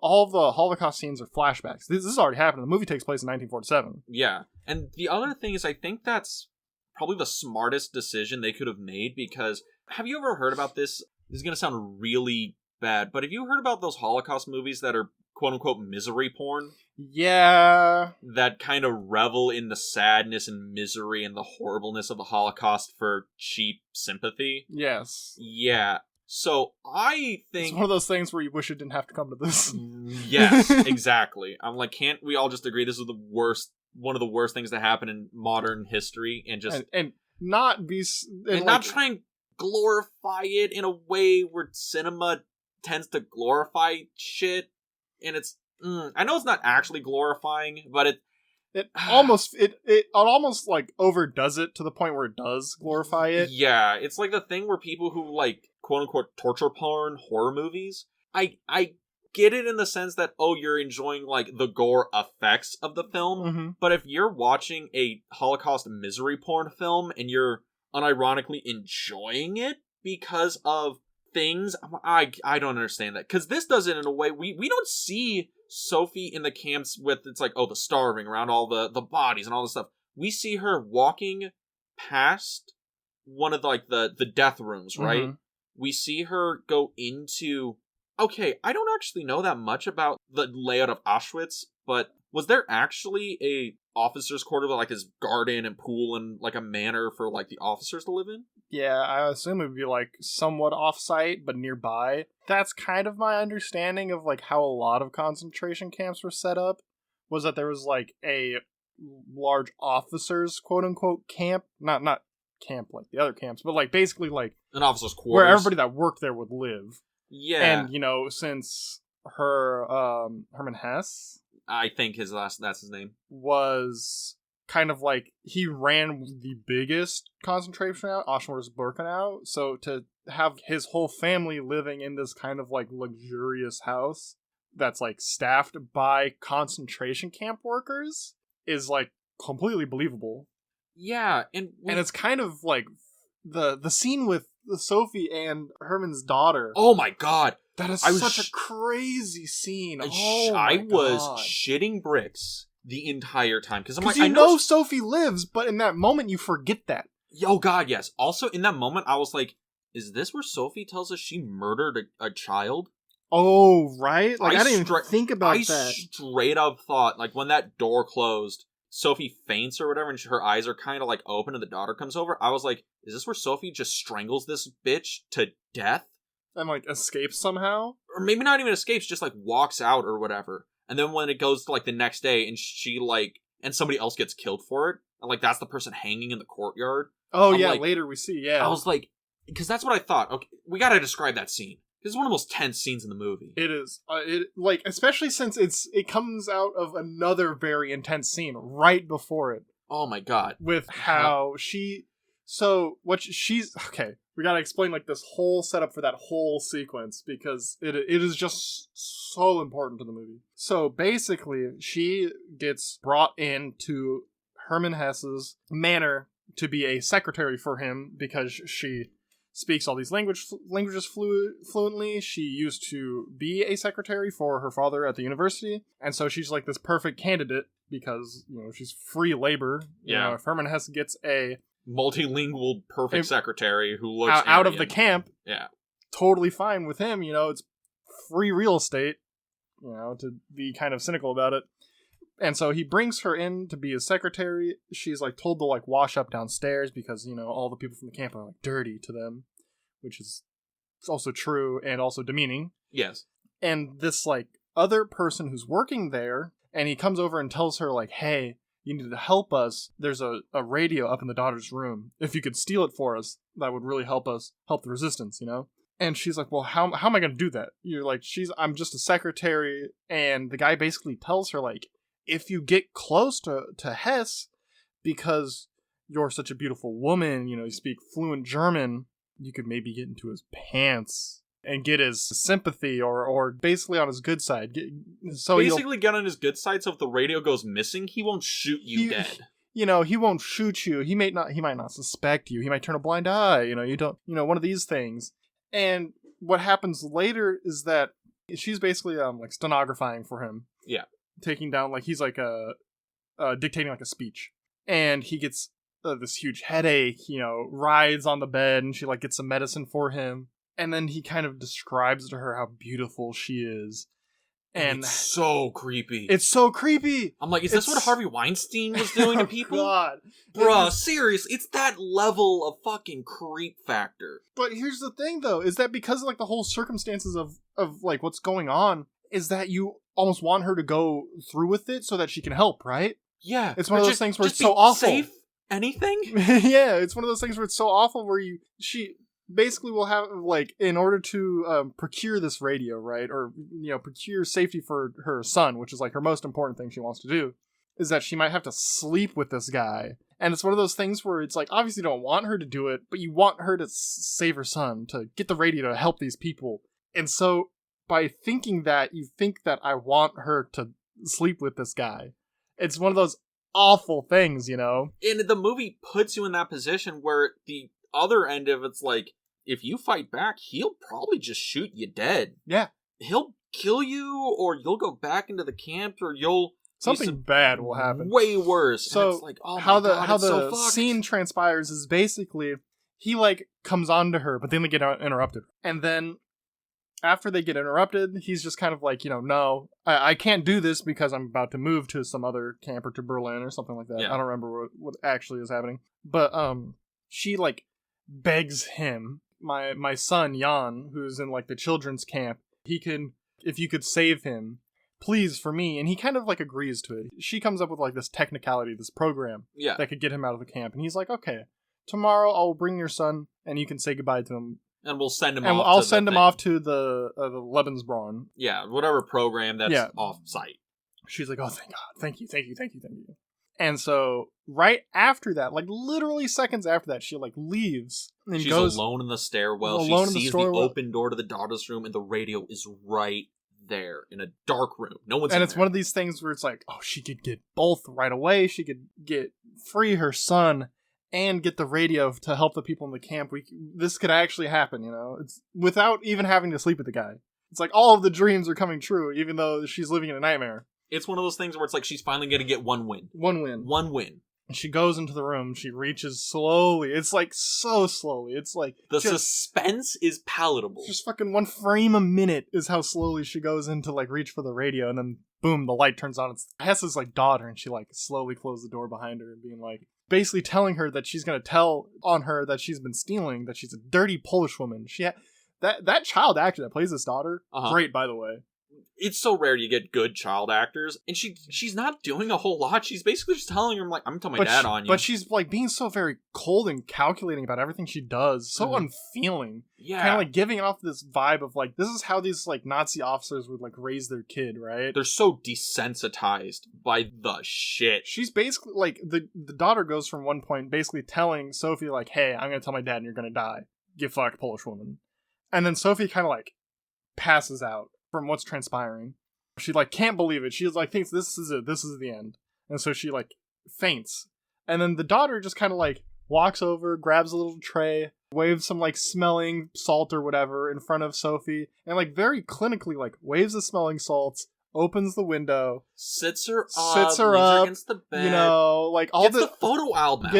all of the Holocaust scenes are flashbacks. This has already happened. The movie takes place in 1947. Yeah, and the other thing is, I think that's probably the smartest decision they could have made, because have you ever heard about this? This is going to sound really bad, but have you heard about those Holocaust movies that are quote-unquote misery porn? Yeah. That kind of revel in the sadness and misery and the horribleness of the Holocaust for cheap sympathy? Yes. Yeah. So, I think... It's one of those things where you wish it didn't have to come to this. Yes, exactly. I'm like, can't we all just agree this is one of the worst things to happen in modern history, and just... And not be... And not try and glorify it in a way where cinema tends to glorify shit, and it's... I know it's not actually glorifying, but it almost like overdoes it to the point where it does glorify it. Yeah, it's like the thing where people who like quote unquote torture porn horror movies, I get it in the sense that you're enjoying like the gore effects of the film, but if you're watching a Holocaust misery porn film and you're unironically enjoying it because of things, I don't understand that, because this does it in a way we don't see Sophie in the camps with, it's like, the starving around all the bodies and all this stuff. We see her walking past one of the death rooms, right? We see her go into... Okay, I don't actually know that much about the layout of Auschwitz, but was there actually a officer's quarter with like his garden and pool and like a manor for like the officers to live in? Yeah, I assume it would be like somewhat off-site, but nearby. That's kind of my understanding of like how a lot of concentration camps were set up, was that there was like a large officers quote-unquote camp, not camp like the other camps, but like basically like an officer's quarters where everybody that worked there would live. Yeah. And since her Herman Hesse, I think that's his name. was kind of like, he ran the biggest concentration out, Auschwitz-Birkenau. So to have his whole family living in this kind of like luxurious house that's like staffed by concentration camp workers is like completely believable. Yeah, and it's kind of like the scene with Sophie and Herman's daughter. Oh my god. That is such a crazy scene. I was shitting bricks the entire time. Because I know Sophie lives, but in that moment you forget that. Oh god, yes. Also, in that moment, I was like, is this where Sophie tells us she murdered a child? Oh, right? Like, I didn't even think about that. I straight up thought, like, when that door closed, Sophie faints or whatever, and her eyes are kind of, like, open, and the daughter comes over. I was like, is this where Sophie just strangles this bitch to death? And, like, escapes somehow? Or maybe not even escapes, just, like, walks out or whatever. And then when it goes to, like, the next day, and she, like, and somebody else gets killed for it, and, like, that's the person hanging in the courtyard. Oh, yeah, like, later we see, yeah. I was like, because that's what I thought. Okay, we gotta describe that scene. This is one of the most tense scenes in the movie. It is. Like, especially since it comes out of another very intense scene right before it. Oh my god. With how she's... Okay, we gotta explain, like, this whole setup for that whole sequence, because it is just so important to the movie. So, basically, she gets brought into Herman Hesse's manor to be a secretary for him, because she speaks all these languages fluently. She used to be a secretary for her father at the university, and so she's like this perfect candidate because, you know, she's free labor. Yeah. You know, if Herman Hesse gets a multilingual perfect secretary who looks out of the camp, yeah, totally fine with him. You know, it's free real estate, you know, to be kind of cynical about it. And so he brings her in to be his secretary. She's like told to like wash up downstairs because, you know, all the people from the camp are like dirty to them, which is also true and also demeaning. Yes. And this like other person who's working there, and he comes over and tells her like, hey, you need to help us. There's a radio up in the daughter's room. If you could steal it for us, that would really help the resistance, you know? And she's like, well, how am I going to do that? You're like, I'm just a secretary. And the guy basically tells her like, if you get close to Hesse, because you're such a beautiful woman, you know, you speak fluent German, you could maybe get into his pants and get his sympathy or basically on his good side. Get on his good side, so if the radio goes missing, he won't shoot you dead. You know, he won't shoot you. He might not suspect you. He might turn a blind eye. You know, one of these things. And what happens later is that she's basically like stenographing for him. Yeah. Taking down, like, he's like dictating like a speech, and he gets this huge headache, you know, rides on the bed, and she like gets some medicine for him, and then he kind of describes to her how beautiful she is, and it's so creepy. I'm like, is this what Harvey Weinstein was doing to people? God, bruh, serious, it's that level of fucking creep factor. But here's the thing, though, is that because of like the whole circumstances of like what's going on, is that you almost want her to go through with it so that she can help, right? Yeah. It's one of those things where it's so awful. Safe? Anything? Yeah, it's one of those things where it's so awful where she basically will have, like, in order to procure this radio, right? Or, you know, procure safety for her son, which is like her most important thing she wants to do, is that she might have to sleep with this guy. And it's one of those things where it's like, obviously you don't want her to do it, but you want her to save her son, to get the radio to help these people. And so by thinking that, you think that I want her to sleep with this guy. It's one of those awful things, you know? And the movie puts you in that position where the other end of it's like, if you fight back, he'll probably just shoot you dead. Yeah. He'll kill you, or you'll go back into the camp, or something bad will happen. Way worse. So it's like, oh how my God, how the so scene transpires is basically he like comes on to her, but then they get interrupted. And then after they get interrupted, he's just kind of like, you know, no, I can't do this because I'm about to move to some other camp or to Berlin or something like that. Yeah. I don't remember what actually is happening. But she like begs him, my son Jan, who's in like the children's camp, if you could save him, please, for me. And he kind of like agrees to it. She comes up with like this technicality, this program that could get him out of the camp. And he's like, okay, tomorrow I'll bring your son and you can say goodbye to him. And we'll send him and off I'll to send the him thing. off to the Lebensbraun. Yeah, whatever program that's Yeah. off-site. She's like, oh, thank God. Thank you. And so, right after that, like, literally seconds after that, she, like, leaves. And She's goes alone in the stairwell. alone in She the sees stairwell. the open door to the daughter's room, and the radio is right there in a dark room. No one's and in it's there. one of these things where it's like, oh, she could get both right away. She could free her son and get the radio to help the people in the camp. This could actually happen, you know? It's without even having to sleep with the guy. It's like all of the dreams are coming true, even though she's living in a nightmare. It's one of those things where it's like she's finally going to get one win. One win. One win. She goes into the room. She reaches slowly. It's like so slowly. It's like The suspense is palatable. just fucking one frame a minute is how slowly she goes in to like reach for the radio, and then boom, the light turns on. It's Hessa's like daughter, and she like slowly closes the door behind her and being like, basically telling her that she's gonna tell on her that she's been stealing, that she's a dirty Polish woman. That child actor that plays this daughter, great by the way. It's so rare you get good child actors, and she's not doing a whole lot. She's basically just telling him, like, I'm gonna tell my dad on you. But she's, like, being so very cold and calculating about everything she does. So unfeeling. Yeah. Kind of, like, giving off this vibe of, like, this is how these, like, Nazi officers would, like, raise their kid, right? They're so desensitized by the shit. She's basically, like, the daughter goes from one point basically telling Sophie, like, hey, I'm gonna tell my dad and you're gonna die. Get fucked, Polish woman. And then Sophie kind of, like, passes out from what's transpiring. She like can't believe it. She like thinks this is it. This is the end. And so she like faints. And then the daughter just kind of like walks over, grabs a little tray, waves some like smelling salt or whatever in front of Sophie, and like very clinically like waves the smelling salts, opens the window, sits her up against the bed, you know, like all gets the photo album.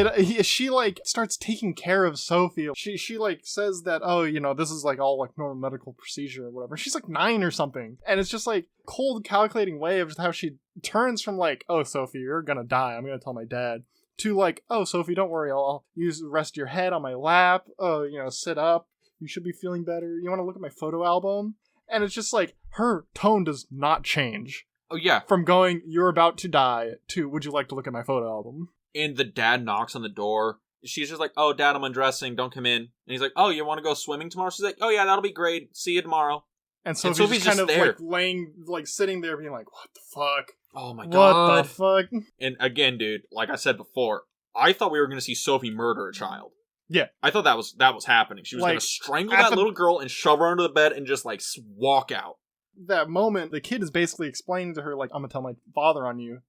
She like starts taking care of Sophie. She like says that, oh, you know, this is like all like normal medical procedure or whatever. She's like 9 or something, and it's just like cold calculating way of how she turns from like, oh, Sophie, you're gonna die, I'm gonna tell my dad, to like, oh, Sophie, don't worry, I'll use rest your head on my lap. Oh, you know, sit up, you should be feeling better. You want to look at my photo album? And it's just like, her tone does not change. Oh, yeah. From going, you're about to die, to, would you like to look at my photo album? And the dad knocks on the door. She's just like, oh, Dad, I'm undressing. Don't come in. And he's like, oh, you want to go swimming tomorrow? She's like, oh, yeah, that'll be great. See you tomorrow. And Sophie's just kind of there. Like laying, like sitting there being like, what the fuck? Oh, my God. What the fuck? And again, dude, like I said before, I thought we were going to see Sophie murder a child. Yeah. I thought that was happening. She was like, going to strangle that little girl and shove her under the bed and just, like, walk out. That moment, the kid is basically explaining to her, like, I'm gonna tell my father on you.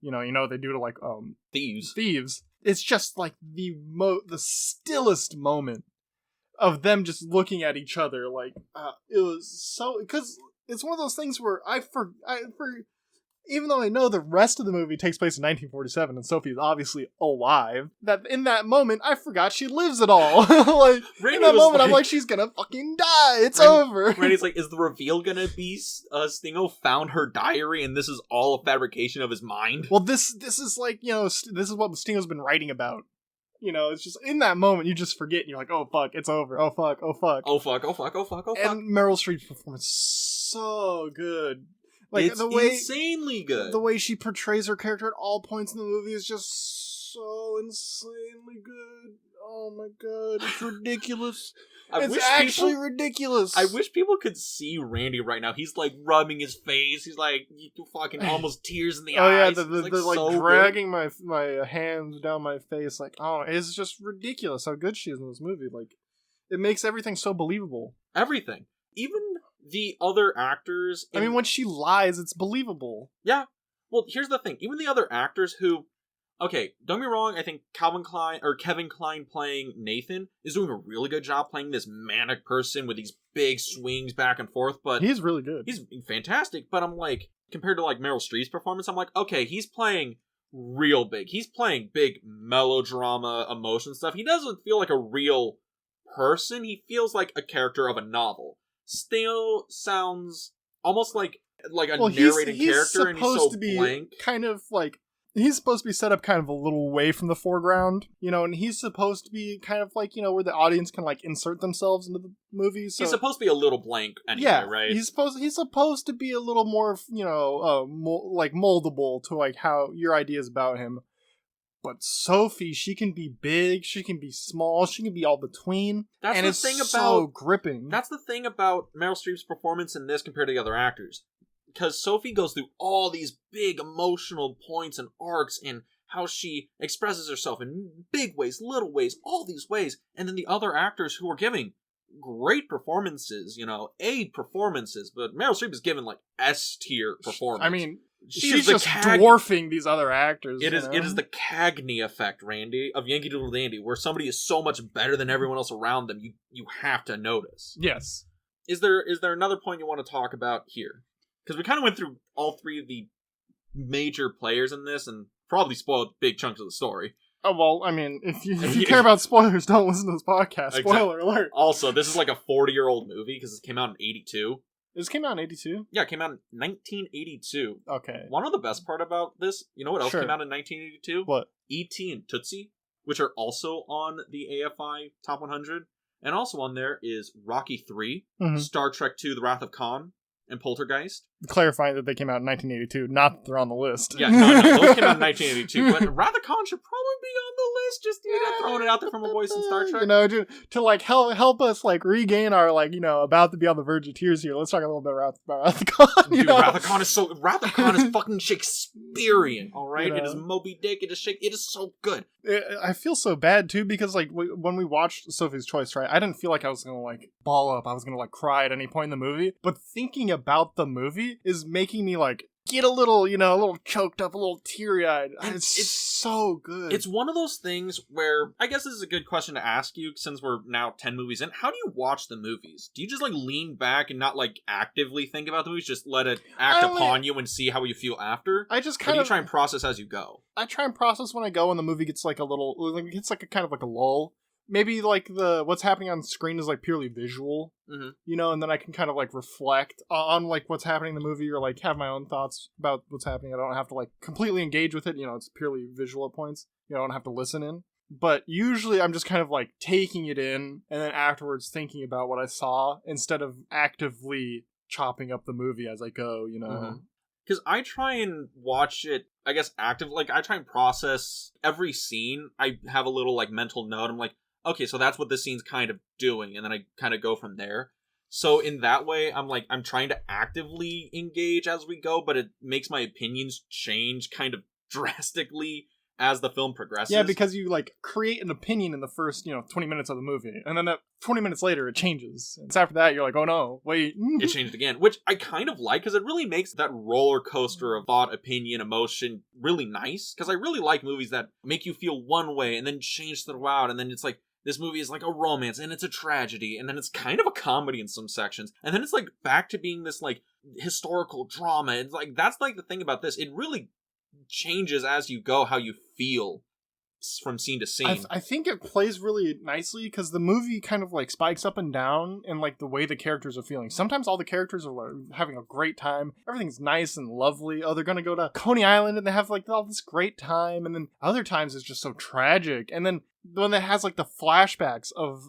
You know what they do to, like, thieves. It's just, like, the stillest moment of them just looking at each other. Like, it was so... Because it's one of those things where even though I know the rest of the movie takes place in 1947 and Sophie is obviously alive, that in that moment, I forgot she lives at all. Like, in that moment, I'm like, she's gonna fucking die. It's over. Randy's like, is the reveal gonna be Stingo found her diary and this is all a fabrication of his mind? Well, this is like, you know, this is what Stingo's been writing about. You know, it's just, in that moment, you just forget, and you're like, oh fuck, it's over. Oh fuck, oh fuck. Oh fuck, oh fuck, oh fuck, oh fuck. And Meryl Streep's performance so good. Like, it's insanely good. The way she portrays her character at all points in the movie is just so insanely good. Oh my god, it's ridiculous. It's actually ridiculous. I wish people could see Randy right now. He's like rubbing his face. He's like fucking almost tears in the eyes. Oh yeah, they're like so dragging my hands down my face. Like, oh, it's just ridiculous how good she is in this movie. Like, it makes everything so believable. Everything. Even the other actors... I mean, when she lies, it's believable. Yeah. Well, here's the thing. Even the other actors who... Okay, don't be wrong, I think Kevin Kline playing Nathan is doing a really good job playing this manic person with these big swings back and forth, but... He's really good. He's fantastic, but I'm like, compared to like Meryl Streep's performance, I'm like, okay, he's playing real big. He's playing big melodrama, emotion stuff. He doesn't feel like a real person. He feels like a character of a novel. Still sounds almost like a narrating character, and he's so to be blank. Kind of like, he's supposed to be set up kind of a little away from the foreground, you know, and he's supposed to be kind of like, you know, where the audience can like insert themselves into the movie. So, he's supposed to be a little blank anyway, right? He's supposed to be a little more, you know, like moldable to like how your ideas about him. But Sophie, she can be big, she can be small, she can be all between. That's and the it's thing about so gripping. That's the thing about Meryl Streep's performance in this compared to the other actors. Because Sophie goes through all these big emotional points and arcs and how she expresses herself in big ways, little ways, all these ways. And then the other actors who are giving great performances, A performances, but Meryl Streep is giving like S tier performance. I mean, she's just dwarfing these other actors. It is the Cagney effect, Randy, of Yankee Doodle Dandy, where somebody is so much better than everyone else around them, you have to notice. Yes. Is there another point you want to talk about here? Because we kind of went through all three of the major players in this and probably spoiled big chunks of the story. Oh, well, I mean, if you care about spoilers, don't listen to this podcast. Spoiler alert. Also, this is like a 40-year-old movie because it came out in 82. This came out in 82? Yeah, it came out in 1982. Okay. One of the best part about this, you know what else came out in 1982? What? E.T. and Tootsie, which are also on the AFI Top 100. And also on there is Rocky 3, Star Trek II, The Wrath of Khan, and Poltergeist. Clarifying that they came out in 1982, not that they're on the list. Yeah, no, those came out in 1982. But Wrath of Khan should probably be on the list, just throwing it out there from a voice in Star Trek. To like help us like regain our about to be on the verge of tears here. Let's talk a little bit about Wrath of Khan. Dude, Wrath of Khan is fucking Shakespearean. All right, it is Moby Dick. It is so good. I feel so bad too because like when we watched Sophie's Choice, right? I didn't feel like I was gonna like ball up. I was gonna like cry at any point in the movie. But thinking about the movie is making me like get a little choked up, a little teary-eyed. It's so good. It's one of those things where, I guess this is a good question to ask you, since we're now 10 movies in. How do you watch the movies? Do you just, like, lean back and not, like, actively think about the movies? Just let it act upon you and see how you feel after? I just or do you try and process as you go? I try and process when I go, and the movie gets, like, it's like a kind of like a lull. Maybe, like, what's happening on screen is, like, purely visual, and then I can kind of, like, reflect on, like, what's happening in the movie or, like, have my own thoughts about what's happening. I don't have to, like, completely engage with it. It's purely visual at points. I don't have to listen in. But usually I'm just kind of, like, taking it in and then afterwards thinking about what I saw instead of actively chopping up the movie as I go, Because I try and watch it, I guess, actively. Like, I try and process every scene. I have a little, like, mental note. I'm like, okay, so that's what this scene's kind of doing, and then I kind of go from there. So in that way, I'm trying to actively engage as we go, but it makes my opinions change kind of drastically as the film progresses. Yeah, because you, like, create an opinion in the first, 20 minutes of the movie, and then 20 minutes later, it changes. And after that, you're like, oh no, wait. It changed again, which I kind of like, because it really makes that roller coaster of thought, opinion, emotion really nice, because I really like movies that make you feel one way, and then change throughout, and then it's like, this movie is like a romance, and it's a tragedy, and then it's kind of a comedy in some sections, and then it's like back to being this like historical drama. It's like, that's like the thing about this. It really changes as you go how you feel from scene to scene. I think it plays really nicely because the movie kind of like spikes up and down in like the way the characters are feeling. Sometimes all the characters are like, having a great time. Everything's nice and lovely. Oh, they're gonna go to Coney Island and they have like all this great time. And then other times it's just so tragic. And then when it has like the flashbacks of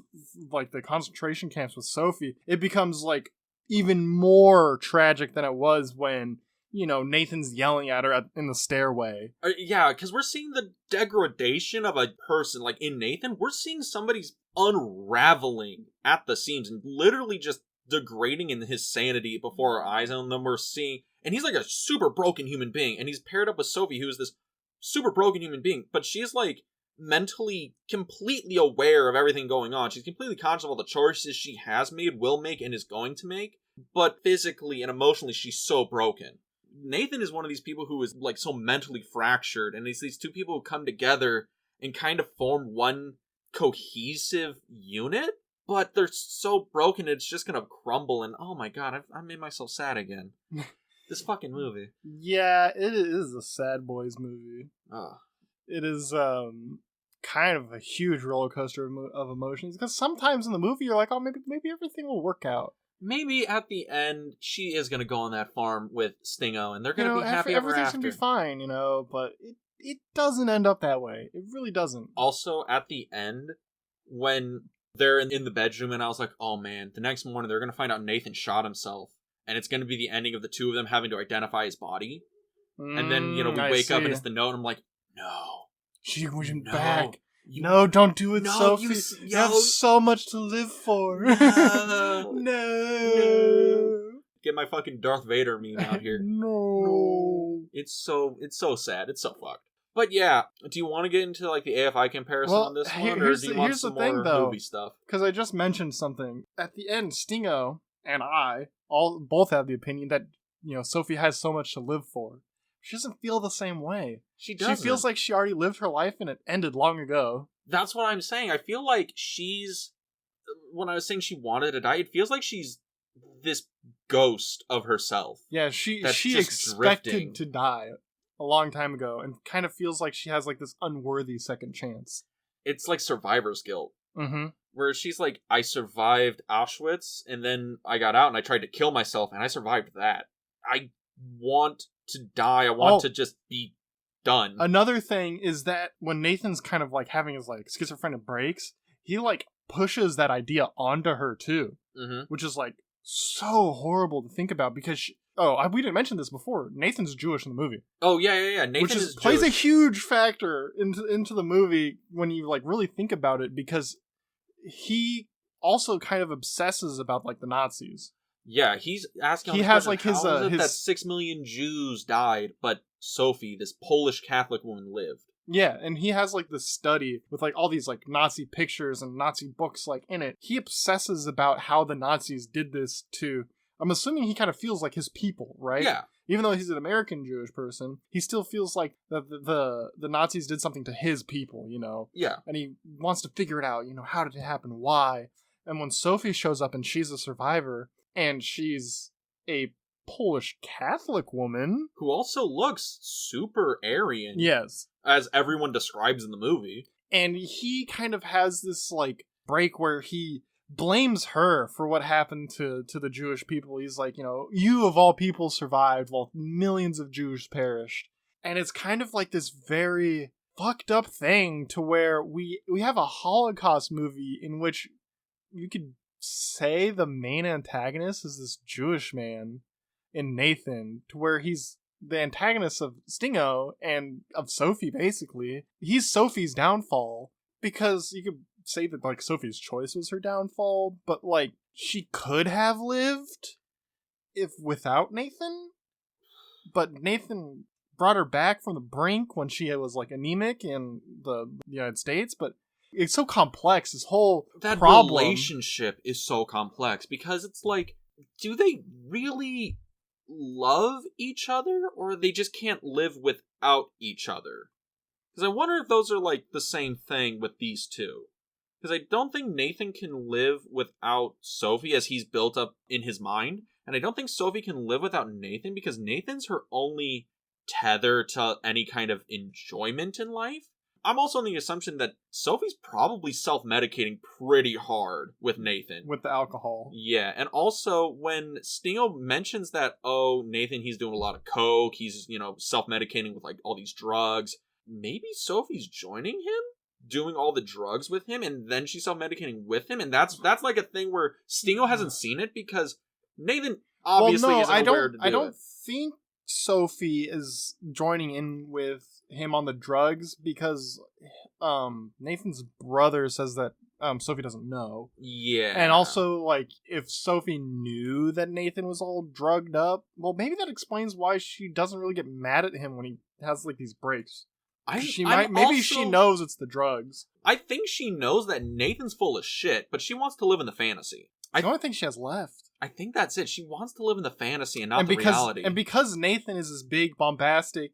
like the concentration camps with Sophie, it becomes like even more tragic than it was when Nathan's yelling at her in the stairway. Yeah, because we're seeing the degradation of a person. Like, in Nathan, we're seeing somebody's unraveling at the seams and literally just degrading in his sanity before our eyes. And then we're seeing... And he's like a super broken human being. And he's paired up with Sophie, who is this super broken human being. But she's, like, mentally completely aware of everything going on. She's completely conscious of all the choices she has made, will make, and is going to make. But physically and emotionally, she's so broken. Nathan is one of these people who is like so mentally fractured, and it's these two people who come together and kind of form one cohesive unit, but they're so broken it's just gonna crumble. And oh my god, I made myself sad again. This fucking movie. Yeah, it is a sad boys movie. It is kind of a huge roller coaster of emotions, because sometimes in the movie you're like, oh, maybe everything will work out. Maybe at the end, she is going to go on that farm with Stingo, and they're going to be happy ever after. Everything's going to be fine, but it doesn't end up that way. It really doesn't. Also, at the end, when they're in the bedroom, and I was like, oh man, the next morning they're going to find out Nathan shot himself, and it's going to be the ending of the two of them having to identify his body. And then, we wake up, and it's the note, and I'm like, no. She went No. back. No, don't do it, No, Sophie. You have so much to live for. No. No. Get my fucking Darth Vader meme out here. No. It's so sad. It's so fucked. But yeah, do you want to get into like the AFI comparison on this one, or do you want some more movie stuff? Because I just mentioned something at the end. Stingo and I both have the opinion that Sophie has so much to live for. She doesn't feel the same way. She doesn't. She feels like she already lived her life and it ended long ago. That's what I'm saying. I feel like when I was saying she wanted to die, it feels like she's this ghost of herself. Yeah, she expected drifting. to die a long time ago and kind of feels like she has like this unworthy second chance. It's like survivor's guilt. Mm-hmm. Where she's like, I survived Auschwitz and then I got out and I tried to kill myself and I survived that. I want to die. I want to just be done. Another thing is that when Nathan's kind of like having his like schizophrenic breaks, he like pushes that idea onto her too, which is like so horrible to think about because we didn't mention this before. Nathan's Jewish in the movie. Oh yeah. Nathan plays Jewish. a huge factor into the movie when you like really think about it because he also kind of obsesses about like the Nazis. Yeah, he's asking. He has like his that 6 million Jews died, but Sophie, this Polish Catholic woman, lived. Yeah, and he has like this study with like all these like Nazi pictures and Nazi books like in it. He obsesses about how the Nazis did this to. I'm assuming he kind of feels like his people, right? Yeah. Even though he's an American Jewish person, he still feels like the Nazis did something to his people, Yeah. And he wants to figure it out, how did it happen, why? And when Sophie shows up and she's a survivor. And she's a Polish Catholic woman. Who also looks super Aryan. Yes. As everyone describes in the movie. And he kind of has this, like, break where he blames her for what happened to the Jewish people. He's like, you of all people survived while millions of Jews perished. And it's kind of like this very fucked up thing to where we have a Holocaust movie in which you could say the main antagonist is this Jewish man in Nathan, to where he's the antagonist of Stingo and of Sophie, basically. He's Sophie's downfall, because you could say that like Sophie's choice was her downfall, but like she could have lived if without Nathan, but Nathan brought her back from the brink when she was like anemic in the United States. But it's so complex, this whole that problem. Relationship is so complex because it's like, do they really love each other, or they just can't live without each other? Because I wonder if those are like the same thing with these two. Because I don't think Nathan can live without Sophie as he's built up in his mind, and I don't think Sophie can live without Nathan because Nathan's her only tether to any kind of enjoyment in life. I'm also on the assumption that Sophie's probably self-medicating pretty hard with Nathan. With the alcohol. Yeah, and also when Stingo mentions that, Nathan, he's doing a lot of coke, he's, self-medicating with, like, all these drugs, maybe Sophie's joining him? Doing all the drugs with him, and then she's self-medicating with him? And that's like a thing where Stingo hasn't seen it, because Nathan obviously isn't aware to do it. I don't think Sophie is joining in with him on the drugs because Nathan's brother says that Sophie doesn't know. Yeah. And also, like, if Sophie knew that Nathan was all drugged up, well, maybe that explains why she doesn't really get mad at him when he has, like, these breaks. She knows it's the drugs. I think she knows that Nathan's full of shit, but she wants to live in the fantasy. The only thing she has left. I think that's it. She wants to live in the fantasy and not the reality. And because Nathan is this big, bombastic,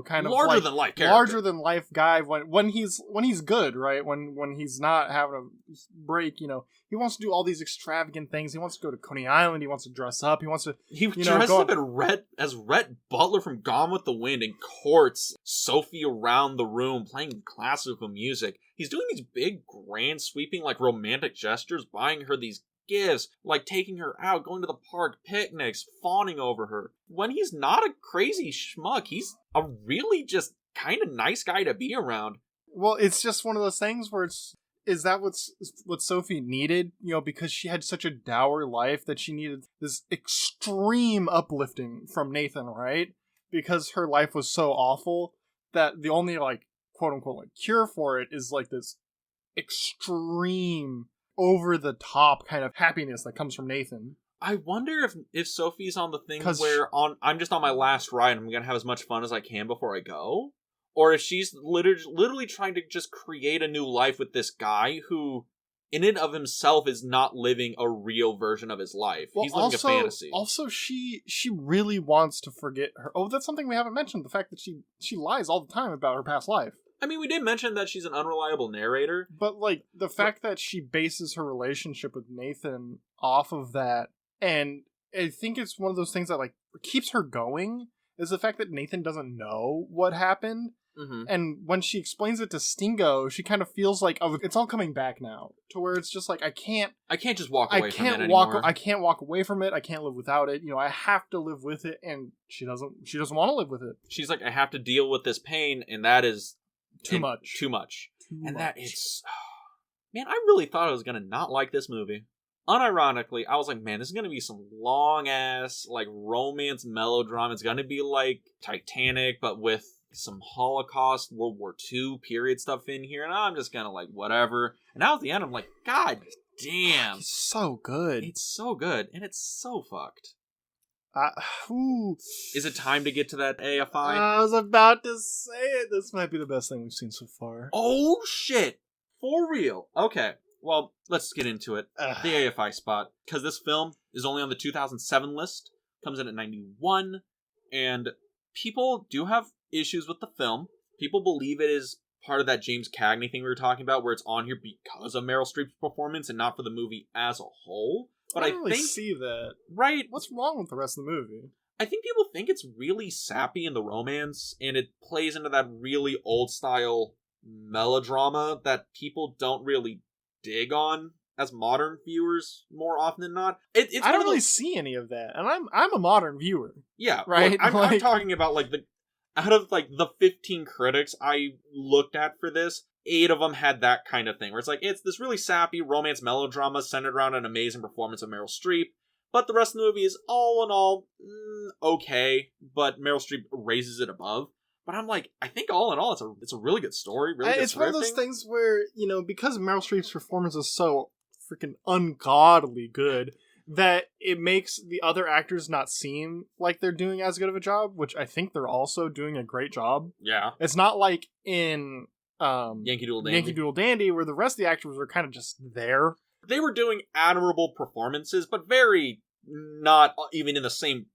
kind of larger than life character, larger than life guy. When he's good, right? When he's not having a break, he wants to do all these extravagant things. He wants to go to Coney Island. He wants to dress up. He wants to. He dressed up as Rhett Butler from Gone with the Wind and courts Sophie around the room playing classical music. He's doing these big, grand, sweeping, like romantic gestures, buying her these gifts, like taking her out, going to the park, picnics, fawning over her. When he's not a crazy schmuck, he's a really just kind of nice guy to be around. Well, it's just one of those things where is that what Sophie needed? Because she had such a dour life that she needed this extreme uplifting from Nathan, right? Because her life was so awful that the only, like, quote unquote like cure for it is like this extreme, over the top kind of happiness that comes from Nathan. I wonder if Sophie's on the thing where I'm just on my last ride and I'm gonna have as much fun as I can before I go, or if she's literally trying to just create a new life with this guy who, in and of himself, is not living a real version of his life. Well, he's living a fantasy. Also, she really wants to forget her. Oh, that's something we haven't mentioned. The fact that she lies all the time about her past life. I mean, we did mention that she's an unreliable narrator. But, like, the fact that she bases her relationship with Nathan off of that, and I think it's one of those things that, like, keeps her going, is the fact that Nathan doesn't know what happened. Mm-hmm. And when she explains it to Stingo, she kind of feels like, oh, it's all coming back now. To where it's just like, I can't just walk away from it anymore. I can't walk away from it. I can't live without it. You know, I have to live with it, and she doesn't want to live with it. She's like, I have to deal with this pain, and that is too much. That it's... Man, I really thought I was going to not like this movie. Unironically, I was like, man, this is going to be some long-ass, like, romance melodrama. It's going to be like Titanic, but with some Holocaust, World War II period stuff in here. And I'm just going to, like, whatever. And now at the end, I'm like, God damn. It's so good. It's so good. And it's so fucked. Is it time to get to that AFI? I was about to say it. This might be the best thing we've seen so far. Oh, shit. For real. Okay. Well, let's get into it. The AFI spot. Because this film is only on the 2007 list. Comes in at 91. And people do have issues with the film. People believe it is part of that James Cagney thing we were talking about, where it's on here because of Meryl Streep's performance and not for the movie as a whole. But I don't really see that. Right. What's wrong with the rest of the movie? I think people think it's really sappy in the romance, and it plays into that really old-style melodrama that people don't really dig on as modern viewers more often than not. I don't really see any of that, and I'm a modern viewer. Yeah, right. Look, I'm talking about like out of like the 15 critics I looked at for this, 8 of them had that kind of thing where it's like it's this really sappy romance melodrama centered around an amazing performance of Meryl Streep, but the rest of the movie is all in all okay, but Meryl Streep raises it above. But I'm like, I think all in all, it's a really good story. Really good it's one of those things where, you know, because Meryl Streep's performance is so freaking ungodly good, that it makes the other actors not seem like they're doing as good of a job, which I think they're also doing a great job. Yeah. It's not like in Yankee Doodle Dandy, where the rest of the actors were kind of just there. They were doing admirable performances, but very not even in the same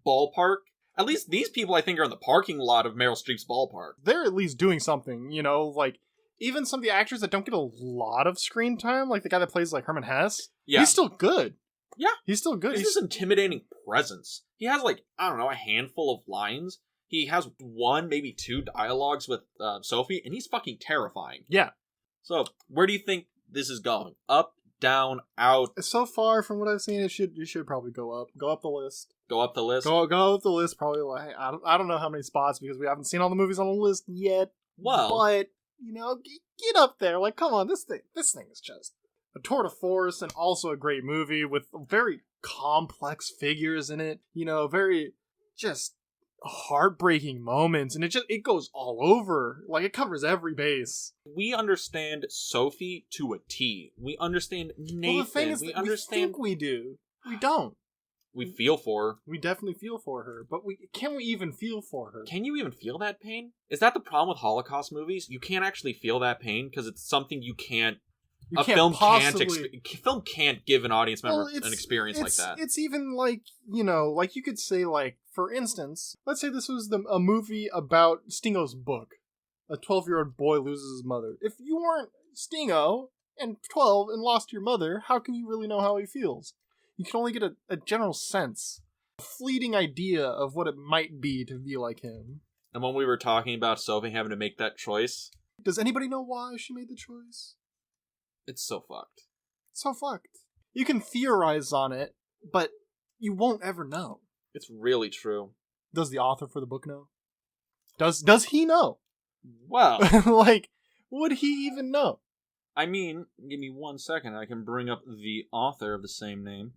ballpark. At least these people, I think, are in the parking lot of Meryl Streep's ballpark. They're at least doing something, you know, like, even some of the actors that don't get a lot of screen time, like the guy that plays, like, Herman Hesse, he's still good. Yeah. He's still good. He's this intimidating presence. He has, like, I don't know, a handful of lines. He has 1, maybe 2 dialogues with Sophie, and he's fucking terrifying. Yeah. So, where do you think this is going? Up, down, out? So far, from what I've seen, it should probably go up. Go up the list. Go up the list? Go up the list, probably, like, I don't know how many spots, because we haven't seen all the movies on the list yet. Well. But, you know, get up there. Like, come on, this thing is just a tour de force, and also a great movie with very complex figures in it. You know, very just heartbreaking moments, and it goes all over. Like, it covers every base. We understand Sophie to a T. We understand Nathan. Well, the thing is, we think we do. We don't. We feel for her. We definitely feel for her, but can we even feel for her? Can you even feel that pain? Is that the problem with Holocaust movies? You can't actually feel that pain because it's something you can't. Film can't give an audience member an experience like that. It's even like, you know, like you could say, like, for instance, let's say this was a movie about Stingo's book. A 12-year-old boy loses his mother. If you weren't Stingo and 12 and lost your mother, how can you really know how he feels? You can only get a general sense, a fleeting idea of what it might be to be like him. And when we were talking about Sophie having to make that choice... Does anybody know why she made the choice? It's so fucked. So fucked. You can theorize on it, but you won't ever know. It's really true. Does the author for the book know? Does he know? Well... like, would he even know? I mean, give me 1 second, I can bring up the author of the same name.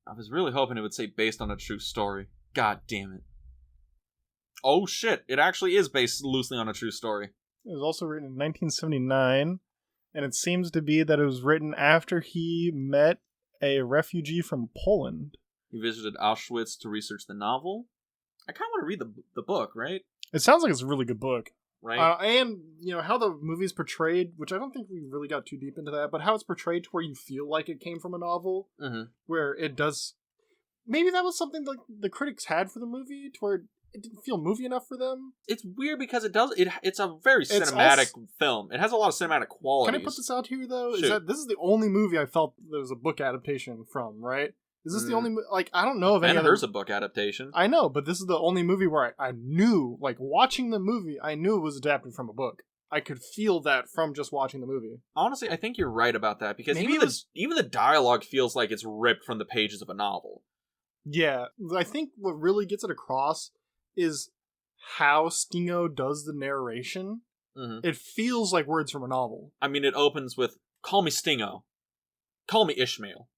I was really hoping it would say based on a true story. God damn it. Oh shit, it actually is based loosely on a true story. It was also written in 1979, and it seems to be that it was written after he met a refugee from Poland. He visited Auschwitz to research the novel. I kind of want to read the book, right? It sounds like it's a really good book. Right. And, how the movie's portrayed, which I don't think we really got too deep into that, but how it's portrayed to where you feel like it came from a novel, where it does... Maybe that was something like the critics had for the movie, to where it didn't feel movie enough for them. It's weird because it's a very cinematic film. It has a lot of cinematic qualities. Can I put this out here, though? Shoot. This is the only movie I felt there was a book adaptation from, right? Is this the only... I don't know of any other... Ben-Hur's a book adaptation. I know, but this is the only movie where I knew, watching the movie, I knew it was adapted from a book. I could feel that from just watching the movie. Honestly, I think you're right about that, because even the dialogue feels like it's ripped from the pages of a novel. Yeah, I think what really gets it across is how Stingo does the narration. It feels like words from a novel. I mean, it opens with, "Call me Stingo. Call me Ishmael."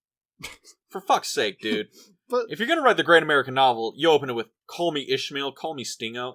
For fuck's sake, dude. But if you're gonna write the great American novel, you open it with, "Call me Ishmael, call me Stingo."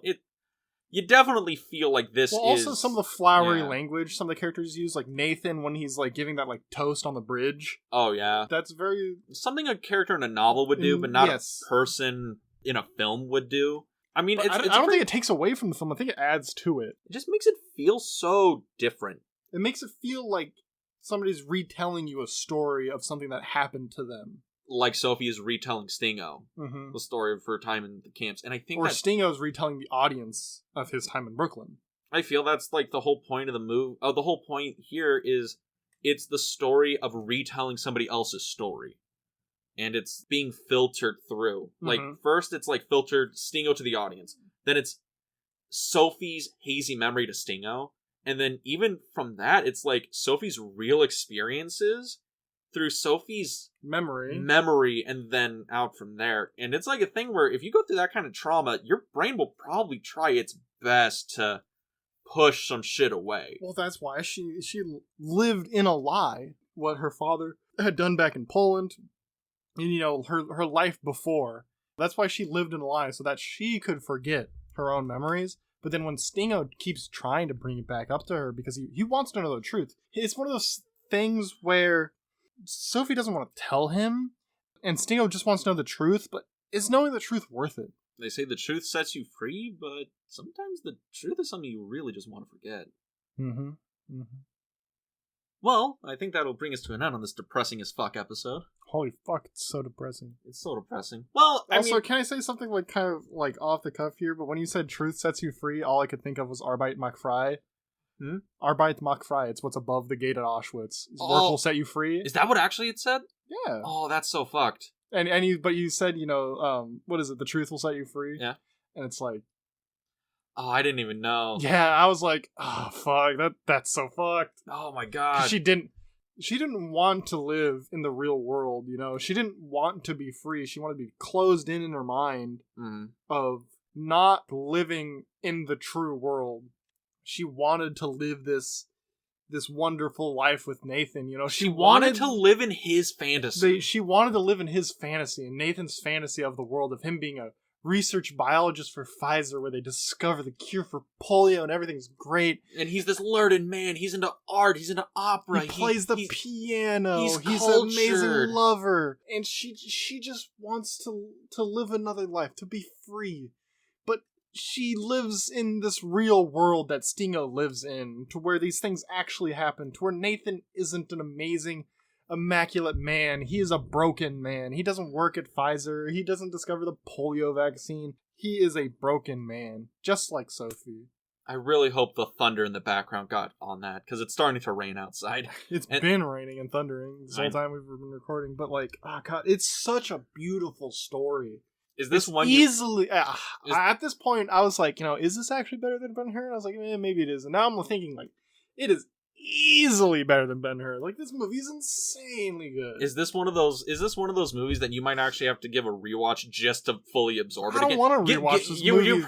You definitely feel like this is... also some of the flowery language some of the characters use, like Nathan when he's giving that toast on the bridge. Oh, yeah. That's very... something a character in a novel would do, but not a person in a film would do. I mean, I don't think it takes away from the film. I think it adds to it. It just makes it feel so different. It makes it feel like somebody's retelling you a story of something that happened to them. Like Sophie is retelling Stingo, the story of her time in the camps. And I think Stingo's retelling the audience of his time in Brooklyn. I feel that's the whole point of the movie. Oh, the whole point here is it's the story of retelling somebody else's story. And it's being filtered through. First it's filtered Stingo to the audience. Then it's Sophie's hazy memory to Stingo. And then even from that, it's Sophie's real experiences through Sophie's memory, and then out from there. And it's a thing where if you go through that kind of trauma, your brain will probably try its best to push some shit away. Well, that's why she lived in a lie. What her father had done back in Poland, and her life before. That's why she lived in a lie, so that she could forget her own memories. But then when Stingo keeps trying to bring it back up to her because he wants to know the truth, it's one of those things where Sophie doesn't want to tell him, and Stingo just wants to know the truth, but is knowing the truth worth it? They say the truth sets you free, but sometimes the truth is something you really just want to forget. Well, I think that'll bring us to an end on this depressing as fuck episode. Holy fuck, it's so depressing. It's so depressing. Well, can I say something kind of off the cuff here? But when you said truth sets you free, all I could think of was Arbeit macht frei. Arbeit macht frei. It's what's above the gate at Auschwitz. Work will set you free. Is that what actually it said? Yeah. Oh, that's so fucked. But you said, what is it? The truth will set you free? Yeah. And it's oh, I didn't even know. Yeah, I was oh fuck, that's so fucked. Oh my god. She didn't want to live in the real world, She didn't want to be free. She wanted to be closed in her mind of not living in the true world. She wanted to live this wonderful life with Nathan, She wanted to live in his fantasy. She wanted to live in his fantasy, and Nathan's fantasy of the world of him being a research biologist for Pfizer, where they discover the cure for polio and everything's great. And he's this learned man. He's into art. He's into opera. He plays the piano. He's an amazing lover. And she just wants to live another life, to be free. But she lives in this real world that Stingo lives in, to where these things actually happen, to where Nathan isn't an amazing, immaculate man. He is a broken man. He doesn't work at Pfizer. He doesn't discover the polio vaccine. He is a broken man, just like Sophie. I really hope the thunder in the background got on that, because it's starting to rain outside. It's been raining and thundering this whole time we've been recording, but oh god, it's such a beautiful story. Is this one easily at this point I was is this actually better than Ben-Hur? And I was maybe it is. And now I'm thinking it is easily better than Ben-Hur. This movie is insanely good. Is this one of those movies that you might actually have to give a rewatch just to fully absorb it again? I don't want to rewatch this movie. You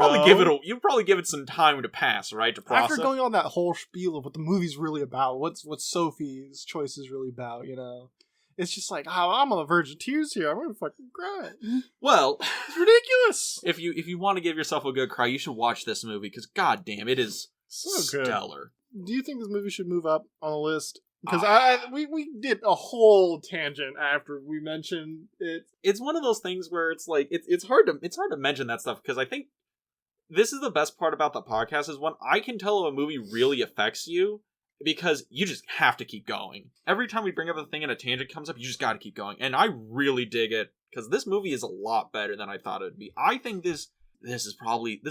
probably give it some time to pass, right? To process. After going on that whole spiel of what the movie's really about, what Sophie's choice is really about, It's just I'm on the verge of tears here. I'm gonna fucking cry. Well, it's ridiculous. If you want to give yourself a good cry, you should watch this movie, because goddamn, it is So good. Stellar. Do you think this movie should move up on the list? Because we did a whole tangent after we mentioned it. It's one of those things where it's like it's hard to mention that stuff, because I think this is the best part about the podcast, is when I can tell if a movie really affects you, because you just have to keep going. Every time we bring up a thing and a tangent comes up, you just got to keep going. And I really dig it, because this movie is a lot better than I thought it would be. I think this probably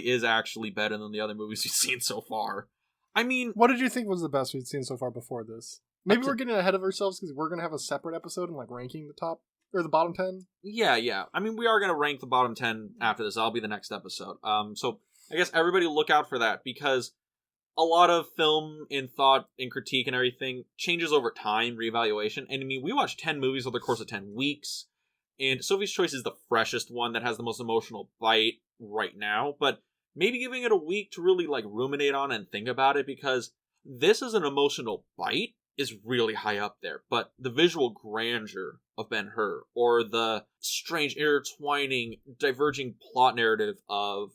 is actually better than the other movies we've seen so far. I mean, what did you think was the best we'd seen so far before this? Maybe we're getting ahead of ourselves because we're going to have a separate episode and like ranking the top or the bottom 10. Yeah. I mean, we are going to rank the bottom 10 after this. That'll be the next episode. So I guess everybody look out for that, because a lot of film in thought and critique and everything changes over time, reevaluation. And I mean, we watched 10 movies over the course of 10 weeks, and Sophie's Choice is the freshest one that has the most emotional bite right now, but maybe giving it a week to really like ruminate on and think about it, because this is an emotional bite is really high up there. But the visual grandeur of Ben-Hur, or the strange intertwining, diverging plot narrative of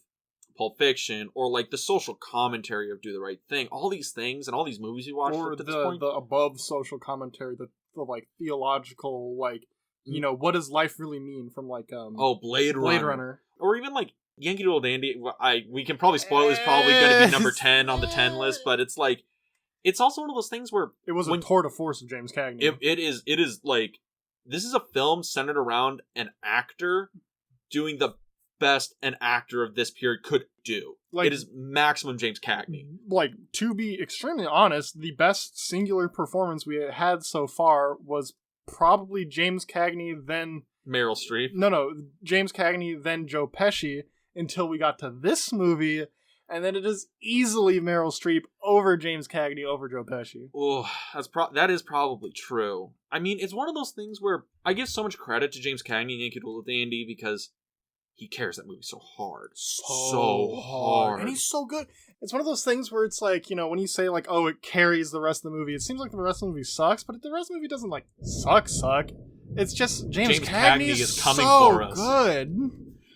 Pulp Fiction, or like the social commentary of Do the Right Thing, all these things and all these movies you watched or up to this point, the above social commentary, the like theological, like, you know, what does life really mean, from like Blade Runner, or even like Yankee Doodle Dandy. We can probably spoil it's probably going to be number 10 on the 10 list, but it's like, it's also one of those things where it was a tour de force of James Cagney. It is like, this is a film centered around an actor doing the best an actor of this period could do. Like, it is maximum James Cagney. Like, to be extremely honest, the best singular performance we had so far was probably James Cagney, then Meryl Streep. No, James Cagney, then Joe Pesci, until we got to this movie, and then it is easily Meryl Streep over James Cagney over Joe Pesci. Oh, that is probably true. I mean, it's one of those things where I give so much credit to James Cagney and Yankee Doodle Dandy, because he carries that movie so hard. So hard. And he's so good. It's one of those things where it's like, you know, when you say like, oh, it carries the rest of the movie, it seems like the rest of the movie sucks, but the rest of the movie doesn't like suck. It's just James Cagney is coming for us. Good.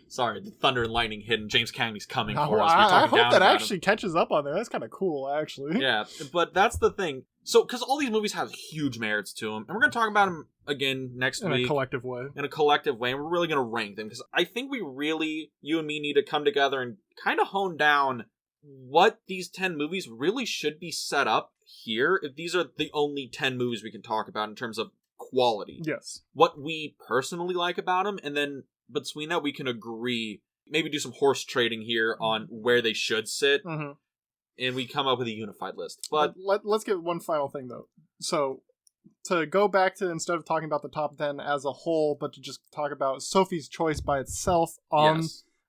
Sorry, the thunder and lightning hit, and James Cagney's coming for us. I hope that actually catches up on there. That's kind of cool, actually. Yeah, but that's the thing. So, because all these movies have huge merits to them, and we're going to talk about them again next week. In a collective way. And we're really going to rank them, because I think you and me need to come together and kind of hone down what these 10 movies really should be set up here, if these are the only 10 movies we can talk about in terms of quality. Yes. What we personally like about them, and then between that we can agree, maybe do some horse trading here on where they should sit, and we come up with a unified list. But let's get one final thing, though. So, to go back to, instead of talking about the top 10 as a whole, but to just talk about Sophie's Choice by itself on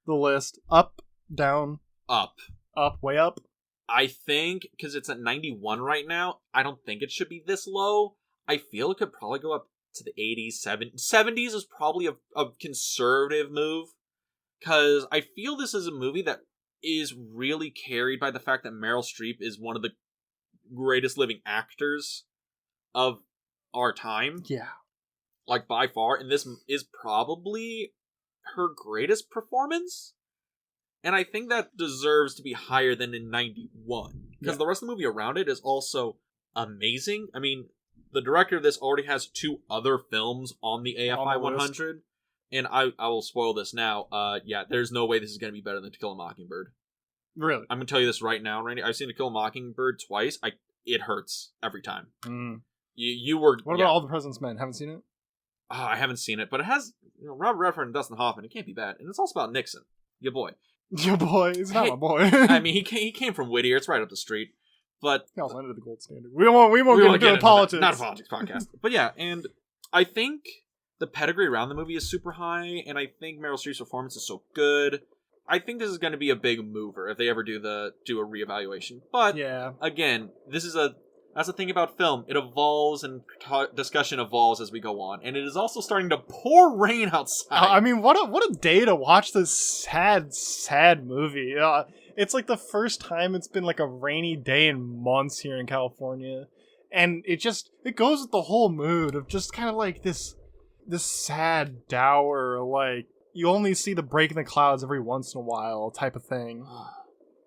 the list, up, down, up, way up. I think, because it's at 91 right now, I don't think it should be this low. I feel it could probably go up to the 80s, 70s is probably a conservative move, because I feel this is a movie that is really carried by the fact that Meryl Streep is one of the greatest living actors of our time. Yeah. Like, by far, and this is probably her greatest performance, and I think that deserves to be higher than in 91, because the rest of the movie around it is also amazing. I mean, the director of this already has 2 other films on the AFI 100, and I will spoil this now. There's no way this is going to be better than To Kill a Mockingbird. Really? I'm going to tell you this right now, Randy. I've seen To Kill a Mockingbird twice. It hurts every time. You were... What about All the President's Men? Haven't seen it? I haven't seen it, but it has Robert Redford and Dustin Hoffman. It can't be bad. And it's also about Nixon. Your boy. Your boy? He's not my boy. I mean, he came from Whittier. It's right up the street. But he also ended the gold standard. We won't get into politics. Not a politics podcast. But yeah, and I think the pedigree around the movie is super high, and I think Meryl Streep's performance is so good. I think this is going to be a big mover if they ever do a reevaluation. But again, that's the thing about film. It evolves, and discussion evolves as we go on, and it is also starting to pour rain outside. I mean, what a day to watch this sad movie. It's like the first time it's been like a rainy day in months here in California. And it goes with the whole mood of just kind of like this sad, dour, like, you only see the break in the clouds every once in a while type of thing.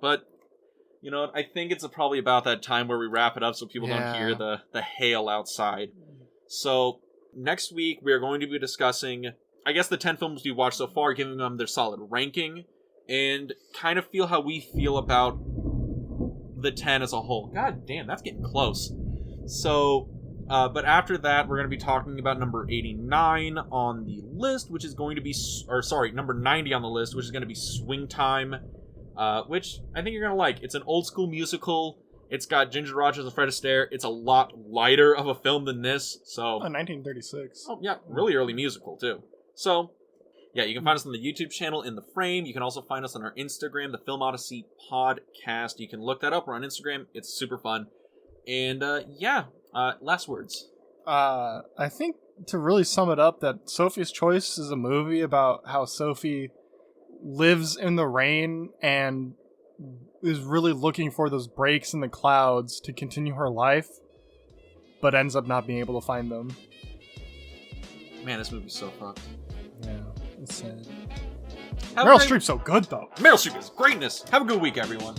But, You know, I think it's probably about that time where we wrap it up so people don't hear the hail outside. So, next week we are going to be discussing, I guess, the 10 films we've watched so far, giving them their solid ranking, and kind of feel how we feel about the 10 as a whole. God damn, that's getting close. So, but after that, we're going to be talking about number 89 on the list, which is going to be, number 90 on the list, which is going to be Swing Time, which I think you're going to like. It's an old school musical. It's got Ginger Rogers and Fred Astaire. It's a lot lighter of a film than this, so... 1936. Oh, yeah, really early musical, too. So, yeah, you can find us on the YouTube channel, In the Frame. You can also find us on our Instagram, the Film Odyssey Podcast. You can look that up. We're on Instagram. It's super fun. And, last words. I think, to really sum it up, that Sophie's Choice is a movie about how Sophie lives in the rain and is really looking for those breaks in the clouds to continue her life, but ends up not being able to find them. Man, this movie's so fucked. Yeah, it's sad. Meryl Streep's so good, though. Meryl Streep is greatness. Have a good week, everyone.